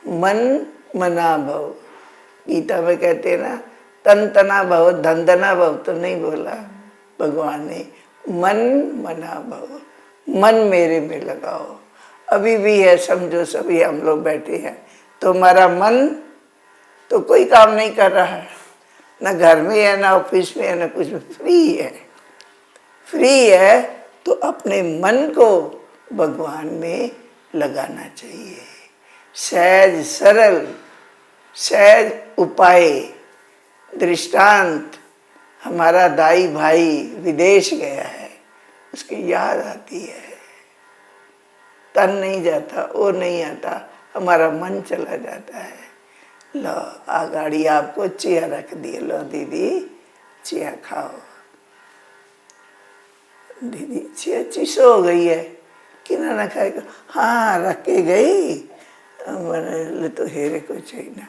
मन मना भव। गीता में कहते हैं ना, तन तना भव धन धना भव, तो नहीं बोला भगवान ने, मन मना भव, मन मेरे में लगाओ। अभी भी है, समझो सभी हम लोग बैठे हैं तो हमारा मन तो कोई काम नहीं कर रहा है, ना घर में है, ना ऑफिस में है, ना कुछ में, फ्री है। फ्री है तो अपने मन को भगवान में लगाना चाहिए। सहज सरल, सहज उपाय। दृष्टांत, हमारा दाई भाई विदेश गया है, उसकी याद आती है, तन नहीं जाता, वो नहीं आता, हमारा मन चला जाता है। लो आगाड़ी आपको चिया रख दिए, लो दीदी चिया खाओ। दीदी चिया चिसो हो गई है, कि ना खाएगा, हाँ रख के गई, मैंने तो हेरे को चाहिए ना।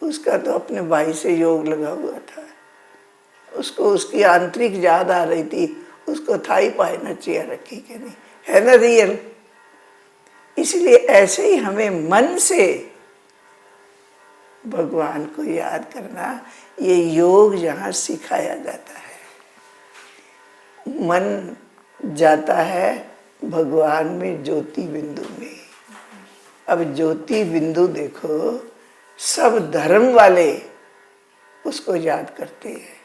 उसका तो अपने भाई से योग लगा हुआ था, उसको उसकी आंतरिक याद आ रही थी, उसको था ही पाए ना चिया रखी कि नहीं, है ना रियल। इसलिए ऐसे ही हमें मन से भगवान को याद करना, ये योग जहाँ सिखाया जाता है। मन जाता है भगवान में, ज्योति बिंदु में। अब ज्योति बिंदु देखो, सब धर्म वाले उसको याद करते हैं,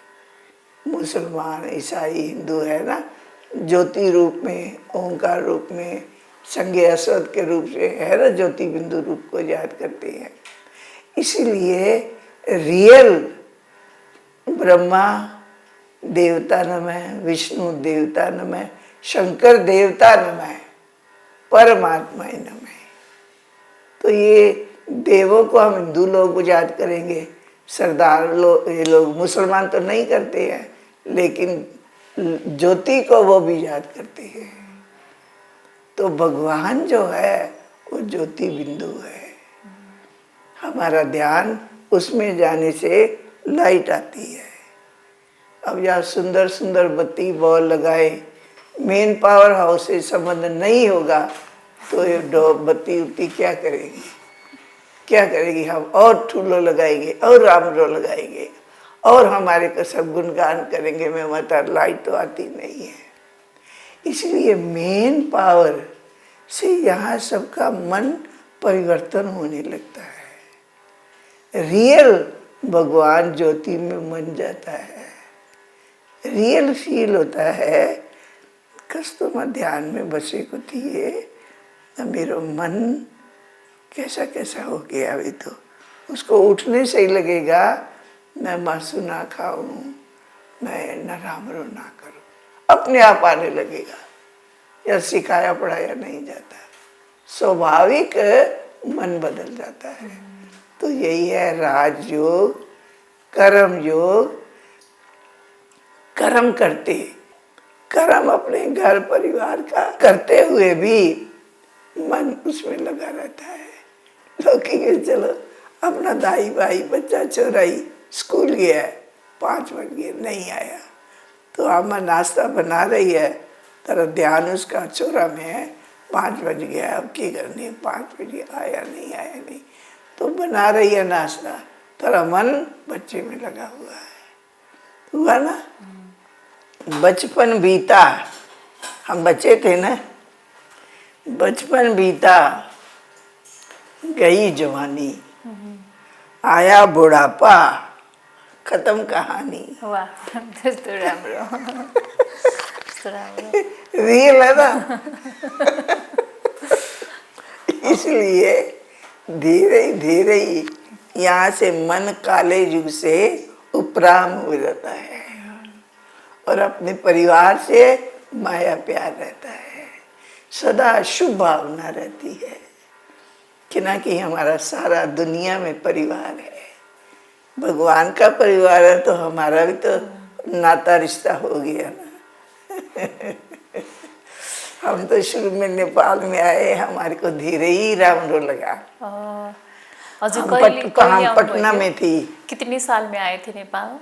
मुसलमान, ईसाई, हिंदू है ना, ज्योति रूप में, ओंकार रूप में, संज्ञे असवद के रूप से है ना, ज्योति बिंदु रूप को याद करते हैं। इसीलिए रियल ब्रह्मा देवता नमः, विष्णु देवता नमः, शंकर देवता नमः, परमात्मा नमः। तो ये देवों को हम हिंदू लोग याद करेंगे, सरदार लोग, ये लोग मुसलमान तो नहीं करते हैं, लेकिन ज्योति को वो भी याद करते हैं। तो भगवान जो है वो ज्योति बिंदु है। हमारा ध्यान उसमें जाने से लाइट आती है। अब यहाँ सुंदर सुंदर बत्ती बॉल लगाए, मेन पावर हाउस से संबंध नहीं होगा तो ये बत्ती उत्ती क्या करेगी, क्या करेगी। हम और ठूलो लगाएंगे और रामरो लगाएंगे और हमारे को सब गुणगान करेंगे, में मतलब लाइट तो आती नहीं है। इसलिए मेन पावर से यहाँ सबका मन परिवर्तन होने लगता है। रियल भगवान ज्योति में मन जाता है, रियल फील होता है। कस्तुमा ध्यान में बसे को थिए, मेरो मन कैसा कैसा हो गया। अभी तो उसको उठने से ही लगेगा मैं मांसू ना खाऊं, मैं न रामरो ना करूं, अपने आप आने लगेगा। या सिखाया पढ़ाया नहीं जाता, स्वाभाविक मन बदल जाता है। तो यही है राजयोग, कर्म योग। कर्म करते, कर्म अपने घर परिवार का करते हुए भी मन उसमें लगा रहता है। लौकिक चलो अपना दाई भाई बच्चा चोराई स्कूल गया, 5 बज गए नहीं आया, तो अम्मा नाश्ता बना रही है, तेरा ध्यान उसका चोरा में है, 5 बज गया, अब क्या करने, 5 बजे आया नहीं, तो बना रही है नाश्ता, तेरा मन बच्चे में लगा हुआ है। हुआ ना, बचपन बीता, हम बच्चे थे ना, बचपन बीता, गई जवानी, आया बुढ़ापा, खत्म कहानी। वाह, त्यस्तो राम्रो, त्यस्तो राम्रो। रियल है ना। इसलिए धीरे धीरे यहाँ से मन काले युग से उपराम हो जाता है और अपने परिवार से माया प्यार रहता है, सदा शुभ भावना रहती है कि ना कि हमारा सारा दुनिया में परिवार है। भगवान का परिवार है तो हमारा भी तो नाता रिश्ता हो गया ना। हम तो शुरू में नेपाल में आए, हमारे को धीरे ही रामरो लगा। हजुर हम कहिले पटना में थी। कितने साल में आए थे नेपाल?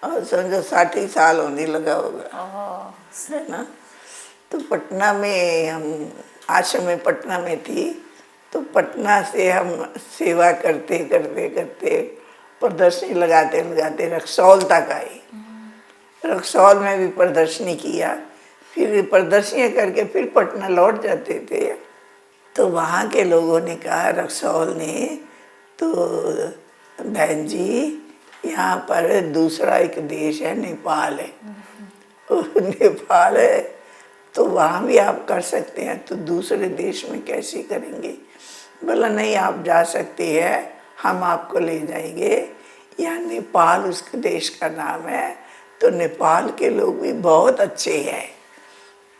और समझो 60 साल होने लगा होगा, है ना। तो पटना में हम आश्रम में पटना में थी, तो पटना से हम सेवा करते करते करते प्रदर्शनी लगाते लगाते रक्सौल तक आई। रक्सौल में भी प्रदर्शनी किया, फिर प्रदर्शनियाँ करके फिर पटना लौट जाते थे। तो वहाँ के लोगों ने कहा, रक्सौल ने, तो बहन जी यहाँ पर दूसरा एक देश है, नेपाल है। नेपाल है तो वहाँ भी आप कर सकते हैं, तो दूसरे देश में कैसे करेंगे? बोला नहीं, आप जा सकते हैं, हम आपको ले जाएंगे। यहाँ नेपाल उसके देश का नाम है, तो नेपाल के लोग भी बहुत अच्छे हैं,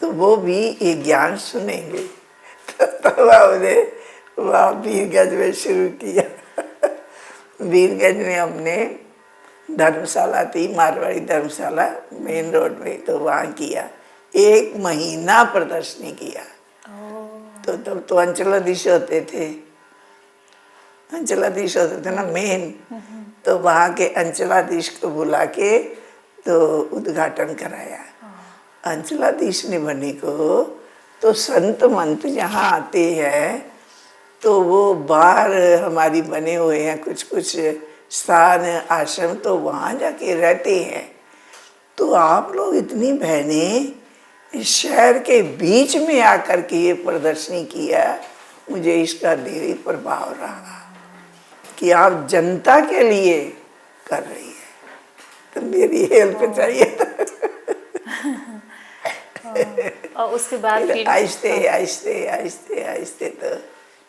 तो वो भी ये ज्ञान सुनेंगे। तो तब हमने वहाँ वीरगंज में शुरू किया। वीरगंज में हमने धर्मशाला थी, मारवाड़ी धर्मशाला मेन रोड में, तो वहाँ किया। 1 महीना प्रदर्शनी किया। तो तब तो अंचलाधीश होते थे, अंचलाधीश होते थे ना मेन, तो वहाँ के अंचलाधीश को बुला के तो उद्घाटन कराया। अंचलाधीश ने बने को तो संत मंत यहाँ आते हैं, तो वो बाहर हमारी बने हुए हैं कुछ कुछ स्थान आश्रम, तो वहाँ जाके रहते हैं। तो आप लोग इतनी बहनें शहर के बीच में आकर के ये प्रदर्शनी किया, मुझे इसका देवी प्रभाव रहा कि आप जनता के लिए कर रही है, तो मेरी हेल्प चाहिए था। और उसके बाद फिर आहिस्ते आहिस्ते आहिस्ते आहिस्ते तो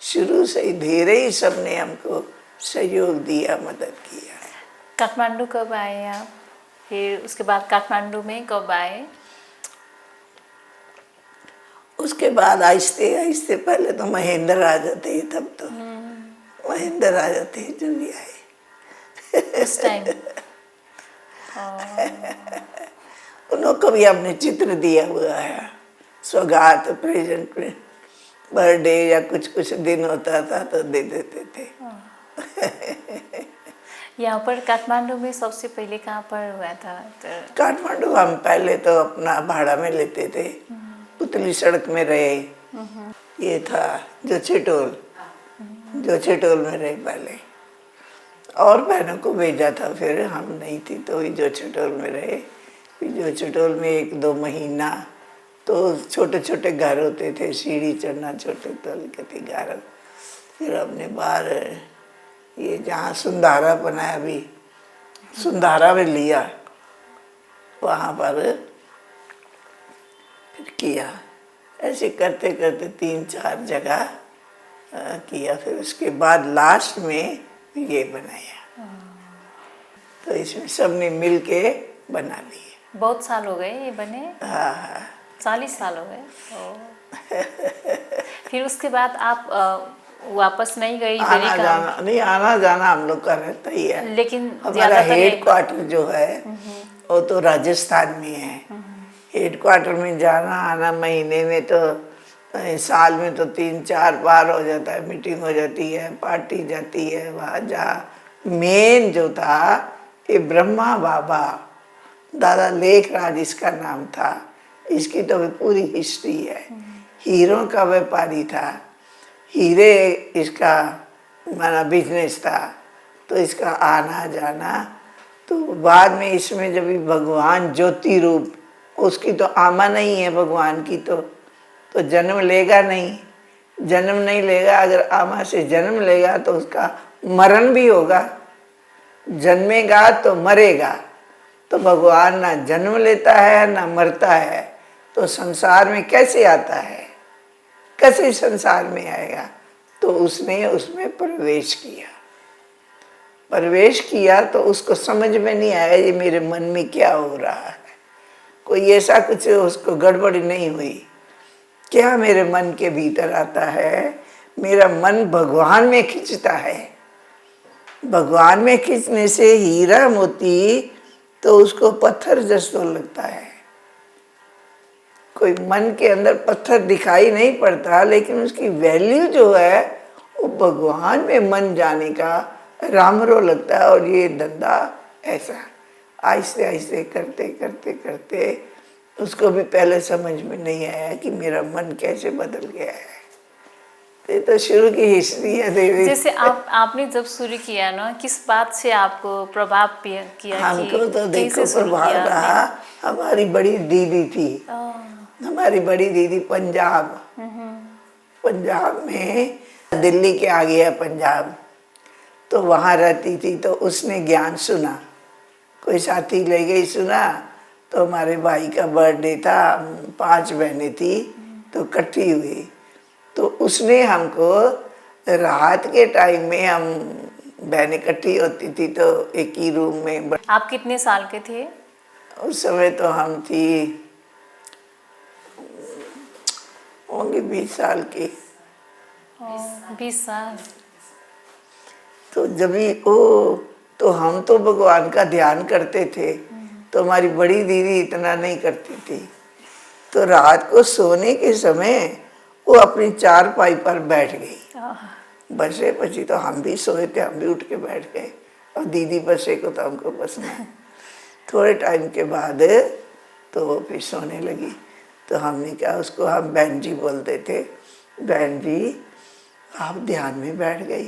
शुरू से ही धीरे ही सबने हमको सहयोग दिया, मदद किया। काठमांडू कब आए आप? फिर उसके बाद काठमांडू में कब आए? उसके बाद आहिस्ते आहिस्ते, पहले तो महेंद्र आ जाते, तब तो महेंद्र आ जाते जब भी आए उस टाइम उनको भी हमने चित्र दिया हुआ है, सौगात, प्रेजेंट में, बर्थडे या कुछ कुछ दिन होता था तो दे देते थे। यहाँ पर काठमांडू में सबसे पहले कहाँ पर हुआ था? तो काठमांडू हम पहले तो अपना भाड़ा में लेते थे, पुतली सड़क में रहे, ये था जोशीटोल, जोशीटोल में रहे पहले, और बहनों को भेजा था, फिर हम नहीं थी तो वही जोशीटोल में रहे। फिर जोशीटोल में 1-2 महीना, तो छोटे छोटे घर होते थे, सीढ़ी चढ़ना, छोटे तलकती घर। फिर हमने बाहर ये जहाँ सुंधारा बनाया, अभी सुंधारा में लिया, वहाँ पर फिर किया। ऐसे करते करते 3-4 जगह किया। फिर उसके बाद लास्ट में ये बनाया, तो इसमें सबने मिल के बना लिए। बहुत साल हो गए ये बने? हाँ, 40 साल हो गए। फिर उसके बाद आप वापस नहीं गई? आना जाना नहीं, आना जाना हम लोग का रहता ही है, लेकिन हमारा हेड क्वार्टर जो है वो तो राजस्थान में है। हेड क्वार्टर में जाना आना महीने में तो, साल में तो 3-4 बार हो जाता है, मीटिंग हो जाती है, पार्टी जाती है। वहाँ जहाँ मेन जो था ये ब्रह्मा बाबा, दादा लेखराज इसका नाम था, इसकी तो पूरी हिस्ट्री है। हीरों का व्यापारी था, हीरे इसका माना बिजनेस था, तो इसका आना जाना। तो बाद में इसमें जब भगवान ज्योति रूप, उसकी तो आमा नहीं है भगवान की, तो जन्म लेगा नहीं, जन्म नहीं लेगा। अगर आमा से जन्म लेगा तो उसका मरण भी होगा, जन्मेगा तो मरेगा। तो भगवान ना जन्म लेता है ना मरता है, तो संसार में कैसे आता है, कैसे संसार में आएगा? तो उसने उसमें प्रवेश किया, प्रवेश किया तो उसको समझ में नहीं आया ये मेरे मन में क्या हो रहा है। कोई ऐसा कुछ उसको गड़बड़ी नहीं हुई, क्या मेरे मन के भीतर आता है, मेरा मन भगवान में खींचता है। भगवान में खींचने से हीरा मोती तो उसको पत्थर जैसा लगता है। कोई मन के अंदर पत्थर दिखाई नहीं पड़ता, लेकिन उसकी वैल्यू जो है वो भगवान में मन जाने का रामरो लगता है। और ये धंधा ऐसा आहिस्ते आहिस्ते करते करते करते उसको भी पहले समझ में नहीं आया कि मेरा मन कैसे बदल गया है। ये तो शुरू की हिस्ट्री है देवी। जैसे आपने जब शुरू किया ना, किस बात से आपको प्रभाव किया? हमको तो देखो प्रभाव रहा, हमारी बड़ी दीदी थी, हमारी बड़ी दीदी पंजाब, पंजाब में, दिल्ली के आगे है पंजाब, तो वहाँ रहती थी। तो उसने ज्ञान सुना, कोई साथी ले गई सुना। तो हमारे भाई का बर्थडे था, 5 बहनें थी तो इकट्ठी हुई। तो उसने हमको रात के टाइम में, हम बहनें इकट्ठी होती थी तो एक ही रूम में। आप कितने साल के थे? उस समय तो हम थी होंगे 20 साल की। 20 साल। तो जब भी वो, तो हम तो भगवान का ध्यान करते थे, तो हमारी बड़ी दीदी इतना नहीं करती थी। तो रात को सोने के समय वो अपनी चारपाई पर बैठ गई। बसे पची तो हम भी सोए थे, हम भी उठ के बैठ गए। और दीदी बसे को तो हमको बसना है। थोड़े टाइम के बाद तो वो फिर सोने लगी। तो हमने कहा, उसको हम बहन जी बोलते थे, बहन जी आप ध्यान में बैठ गई।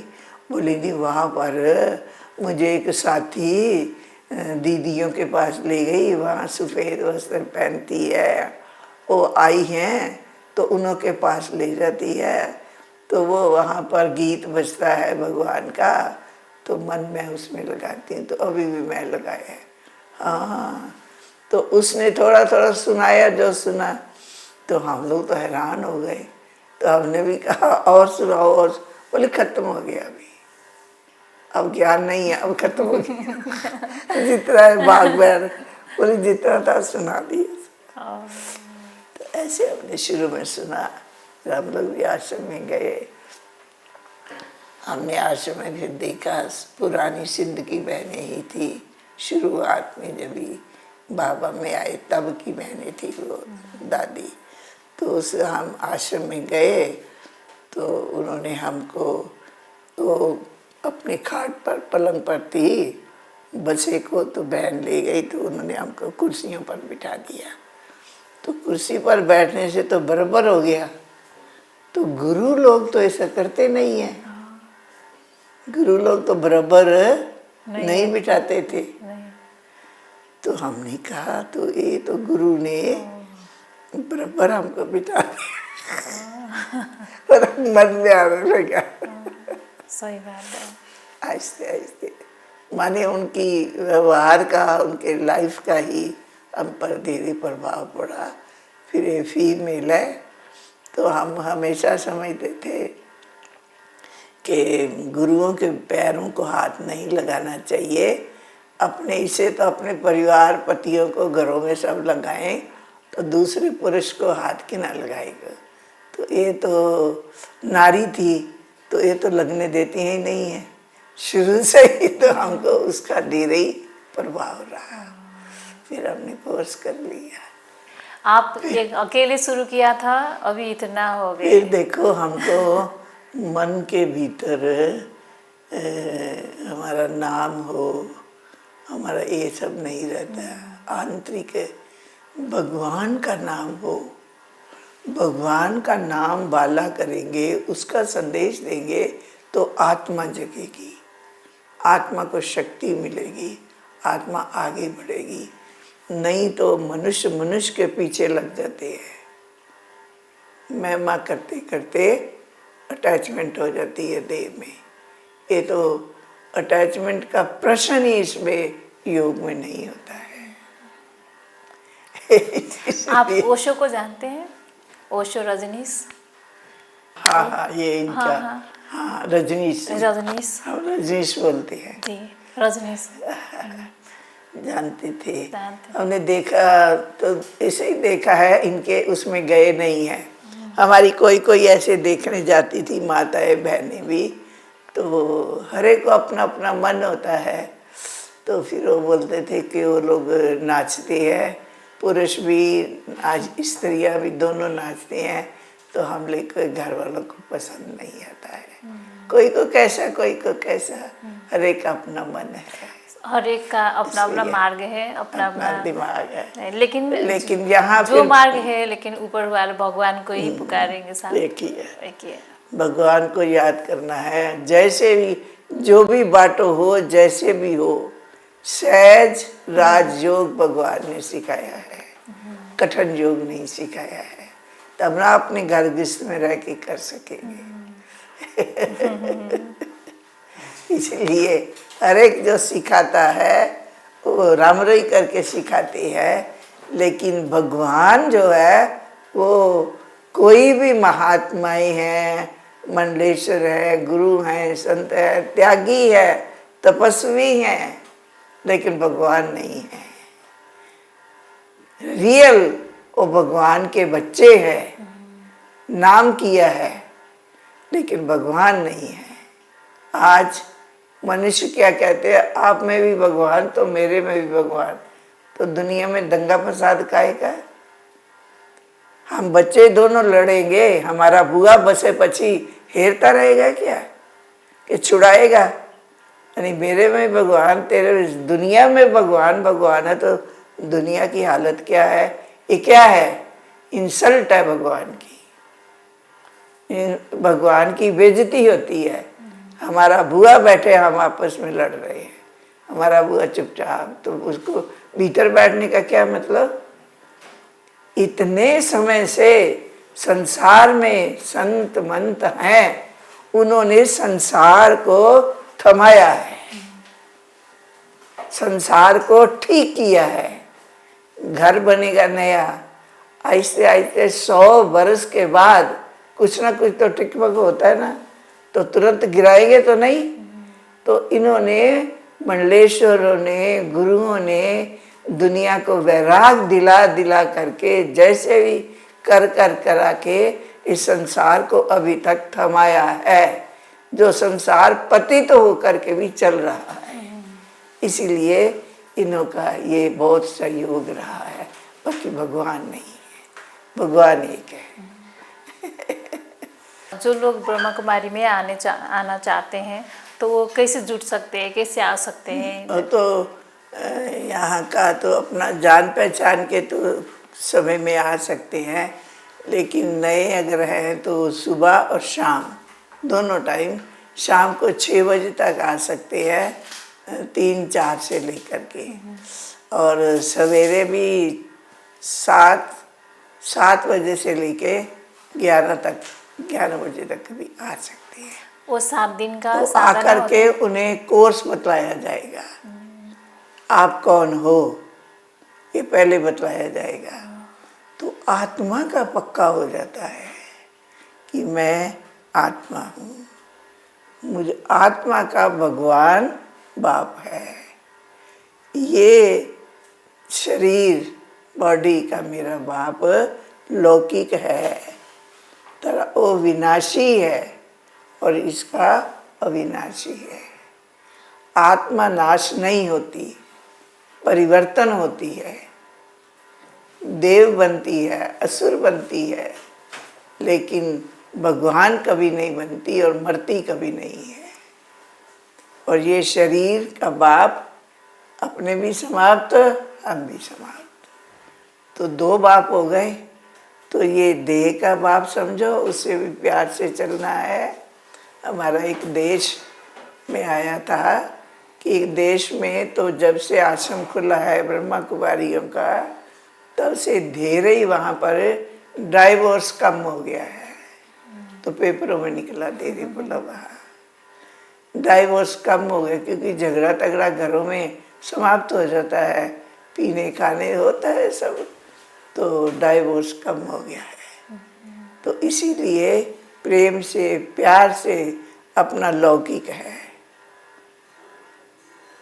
बोली नहीं, वहाँ पर मुझे एक साथी दीदियों के पास ले गई, वहाँ सफ़ेद वस्त्र पहनती है, वो आई हैं तो उन्हों के पास ले जाती है। तो वो वहाँ पर गीत बजता है भगवान का, तो मन में उसमें लगाती हूँ। तो अभी भी मैं लगाया है। हाँ, तो उसने थोड़ा थोड़ा सुनाया जो सुना। तो हम लोग तो हैरान हो गए। तो हमने भी कहा और सुनाओ, और बोले खत्म हो गया, अभी अब ज्ञान नहीं है, अब खत्म हो गया। जितना है बाग बैर, बोले जितना था सुना दिया। तो ऐसे हमने शुरू में सुना। फिर हम लोग भी आश्रम में गए। हमने आश्रम में फिर देखा, पुरानी सिंध की बहनें ही थी। शुरुआत में जब भी बाबा में आए तब की बहनें थी वो दादी। तो उस हम आश्रम में गए तो उन्होंने हमको, तो अपने खाट पर पलंग पर थी बसे को, तो बहन ले गई। तो उन्होंने हमको कुर्सियों पर बिठा दिया। तो कुर्सी पर बैठने से तो बराबर हो गया। तो गुरु लोग तो ऐसा करते नहीं है। गुरु लोग तो बराबर नहीं बिठाते थे। तो हमने कहा, तो ये तो गुरु ने बराबर हमको बिठा दिया। और मन में आने लगा। सही बात है। आहिस्ते आहिस्ते माने उनकी व्यवहार का, उनके लाइफ का ही हम पर धीरे प्रभाव पड़ा। फिर ये फीमेल है तो हम हमेशा समझते थे कि गुरुओं के पैरों को हाथ नहीं लगाना चाहिए। अपने इसे तो अपने परिवार पतियों को घरों में सब लगाएं, तो दूसरे पुरुष को हाथ क्यों ना लगाएगा। तो ये तो नारी थी, तो ये तो लगने देती ही नहीं है। शुरू से ही तो हमको उसका धीरे ही प्रभाव रहा। फिर हमने कोर्स कर लिया। आप एक अकेले शुरू किया था, अभी इतना हो गए। फिर देखो, हमको मन के भीतर हमारा नाम हो, हमारा ये सब नहीं रहता। आंतरिक भगवान का नाम हो, भगवान का नाम बाला करेंगे, उसका संदेश देंगे तो आत्मा जगेगी, आत्मा को शक्ति मिलेगी, आत्मा आगे बढ़ेगी। नहीं तो मनुष्य मनुष्य के पीछे लग जाते हैं। महिमा करते करते अटैचमेंट हो जाती है देह में। ये तो अटैचमेंट का प्रश्न ही इसमें योग में नहीं होता है। आप ओशो को जानते हैं? ओशो रजनीश। हाँ हाँ, ये इनका, हाँ रजनीश। रजनीश, हम रजनीश बोलते हैं जी, रजनीश जानते थे। जानते। हमने देखा तो ऐसे ही देखा है, इनके उसमें गए नहीं हैं। हमारी कोई कोई ऐसे देखने जाती थी, माताएं बहनें भी। तो हर एक को अपना अपना मन होता है। तो फिर वो बोलते थे कि वो लोग नाचते हैं, पुरुष भी आज स्त्रियां भी दोनों नाचते हैं। तो हम लोग के घर वालों को पसंद नहीं आता है। कोई को कैसा, कोई को कैसा, हर एक का अपना मन है, हर एक का अपना अपना मार्ग है, अपना अपना दिमाग है। लेकिन यहाँ जो मार्ग है, लेकिन ऊपर वाले भगवान को ही पुकारेंगे साथ। एक ही है, एक ही है। भगवान को याद करना है। जैसे भी, जो भी बाटो हो, जैसे भी हो, सहज राजयोग भगवान ने सिखाया है। कठिन योग नहीं सिखाया है, तब ना अपने घर गृहस्थ में रह के कर सकेंगे। इसलिए हर एक जो सिखाता है वो रामरई करके सिखाती है, लेकिन भगवान जो है वो कोई भी महात्माएं हैं, मंडलेश्वर है, गुरु हैं, संत है, त्यागी है, तपस्वी हैं, लेकिन भगवान नहीं है। रियल वो भगवान के बच्चे हैं, नाम किया है, लेकिन भगवान नहीं है। आज मनुष्य क्या कहते हैं, आप में भी भगवान तो मेरे में भी भगवान, तो दुनिया में दंगा फसाद काहे का? हम बच्चे दोनों लड़ेंगे, हमारा बुआ बसे पची हेरता रहेगा क्या कि छुड़ाएगा? यानी मेरे में भगवान, तेरे दुनिया में भगवान भगवान है, तो दुनिया की हालत क्या है? ये क्या है? इंसल्ट है भगवान की। भगवान की बेइज्जती होती है। हमारा बुआ बैठे, हम आपस में लड़ रहे हैं, हमारा बुआ चुपचाप, तो उसको भीतर बैठने का क्या मतलब? इतने समय से संसार में संत मंत हैं, उन्होंने संसार को थमाया है, संसार को ठीक किया है। घर बनेगा नया, आहिस्ते आहिस्ते 100 वर्ष के बाद कुछ ना कुछ तो टिकमक होता है ना, तो तुरंत गिराएंगे तो नहीं। तो इन्होंने, मंडलेश्वरों ने, गुरुओं ने दुनिया को वैराग दिला दिला करके, जैसे भी कर कर करा के इस संसार को अभी तक थमाया है, जो संसार पतित तो होकर के भी चल रहा है। इसीलिए इन्हों का ये बहुत सहयोग रहा है, बाकी भगवान नहीं है, भगवान एक है। जो लोग ब्रह्मा कुमारी में आना चाहते हैं तो वो कैसे जुड़ सकते हैं, कैसे आ सकते हैं? तो यहाँ का तो अपना जान पहचान के तो समय में आ सकते हैं, लेकिन नए अगर हैं तो सुबह और शाम दोनों टाइम, शाम को 6 बजे तक आ सकते हैं, 3-4 से लेकर के, और सवेरे भी 7 बजे से लेके 11 बजे तक भी आ सकते हैं। वो 7 दिन का तो साधना आकर होता के है। उन्हें कोर्स बतलाया जाएगा, आप कौन हो ये पहले बतलाया जाएगा, तो आत्मा का पक्का हो जाता है कि मैं आत्मा हूँ, मुझे आत्मा का भगवान बाप है, ये शरीर बॉडी का मेरा बाप लौकिक है, तरह वो विनाशी है और इसका अविनाशी है। आत्मा नाश नहीं होती, परिवर्तन होती है, देव बनती है, असुर बनती है, लेकिन भगवान कभी नहीं बनती और मरती कभी नहीं है। और ये शरीर का बाप अपने भी समाप्त, हम भी समाप्त, तो 2 बाप हो गए। तो ये देह का बाप समझो, उससे भी प्यार से चलना है। हमारा एक देश में आया था कि देश में तो जब से आश्रम खुला है ब्रह्मा कुमारियों का, तब से धीरे ही वहाँ पर डाइवोर्स कम हो गया है। तो पेपरों में निकला धीरे बोला वहाँ डाइवोर्स कम हो गया, क्योंकि झगड़ा तगड़ा घरों में समाप्त हो जाता है, पीने खाने होता है सब, तो डाइवोर्स कम हो गया है। तो इसीलिए प्रेम से, प्यार से अपना लौकिक है,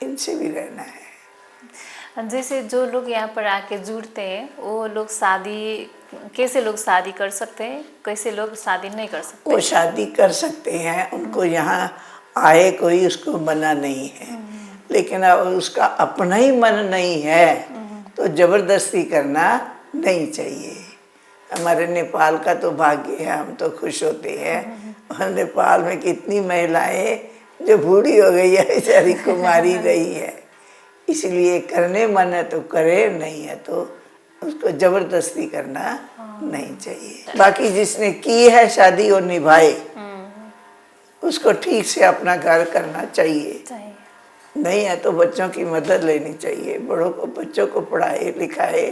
इनसे भी रहना है। जैसे जो लोग यहाँ पर आके जुड़ते हैं, वो लोग शादी, कैसे लोग शादी कर सकते हैं, कैसे लोग शादी नहीं कर सकते? वो शादी कर सकते हैं, उनको यहाँ आए कोई उसको मना नहीं है, लेकिन अब उसका अपना ही मन नहीं है तो जबरदस्ती करना नहीं चाहिए। हमारे नेपाल का तो भाग्य है, हम तो खुश होते हैं। और नेपाल में कितनी महिलाएं जो बूढ़ी हो गई है, बेचारी कुमारी रही है, इसलिए करने मन है तो करे, नहीं है तो उसको जबरदस्ती करना नहीं चाहिए। बाकी जिसने की है शादी वो निभाए, उसको ठीक से अपना घर करना चाहिए। नहीं है तो बच्चों की मदद लेनी चाहिए, बड़ों को, बच्चों को पढ़ाए लिखाए,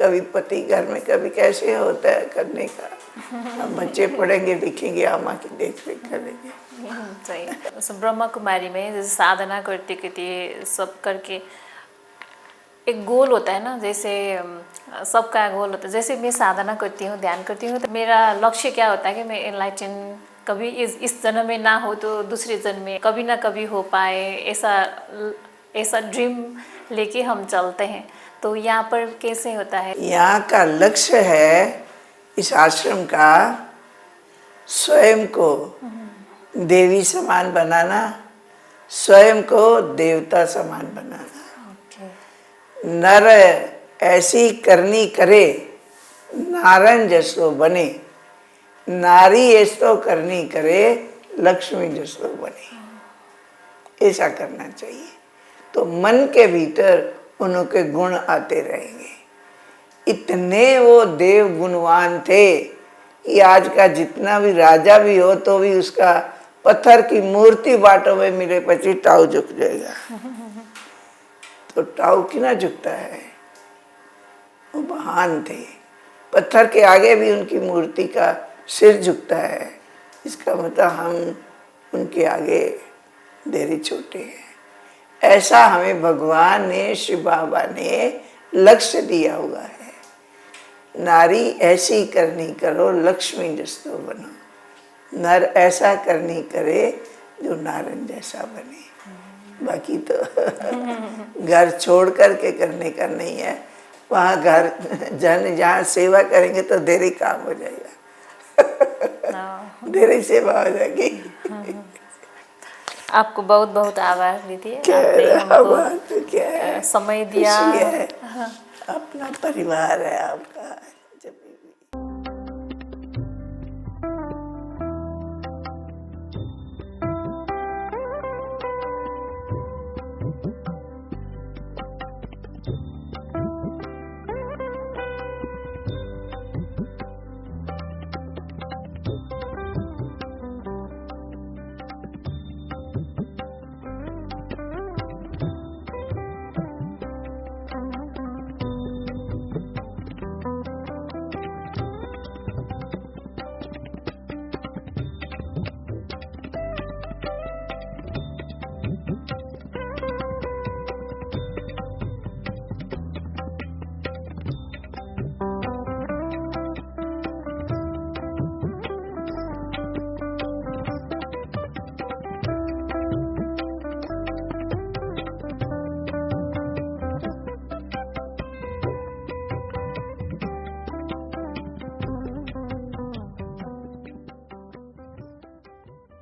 कभी पति घर में, कभी कैसे होता है करने का। अब बच्चे पढ़ेंगे लिखेंगे, अम्मा की देख रेख करेंगे। सही। ब्रह्मा कुमारी में जैसे साधना करते करते सब करके एक गोल होता है ना, जैसे सबका गोल होता है। जैसे मैं साधना करती हूँ, ध्यान करती हूँ, तो मेरा लक्ष्य क्या होता है कि मैं एनलाइटन कभी इस जन्म में ना हो तो दूसरे जन्म में कभी ना कभी हो पाए, ऐसा ड्रीम लेके हम चलते हैं। तो यहाँ पर कैसे होता है? यहाँ का लक्ष्य है इस आश्रम का स्वयं को देवी समान बनाना, स्वयं को देवता समान बनाना। नर ऐसी करनी करे, नारायण जसो बने, नारी ऐसो करनी करे, लक्ष्मी जसो बने। ऐसा करना चाहिए तो मन के भीतर उनके गुण आते रहेंगे। इतने वो देव गुणवान थे कि आज का जितना भी राजा भी हो तो भी उसका पत्थर की मूर्ति बाटो में मिले पची टाव झुक जाएगा। तो टाव क्यों झुकता है? वो महान थे, पत्थर के आगे भी उनकी मूर्ति का सिर झुकता है। इसका मतलब हम उनके आगे देरी छोटे हैं। ऐसा हमें भगवान ने, शिव बाबा ने लक्ष्य दिया हुआ है। नारी ऐसी करनी करो, लक्ष्मी जैसो बनो। नर ऐसा करनी करे जो नारायण जैसा बने। बाकी तो घर छोड़ करके करने का नहीं है। वहाँ घर जन जहाँ सेवा करेंगे तो देरी काम हो जाएगा। देरी सेवा हो जाएगी। आपको बहुत बहुत आभार दीदी, आपने हमको क्या है, समय दिया। है। अपना परिवार है आपका।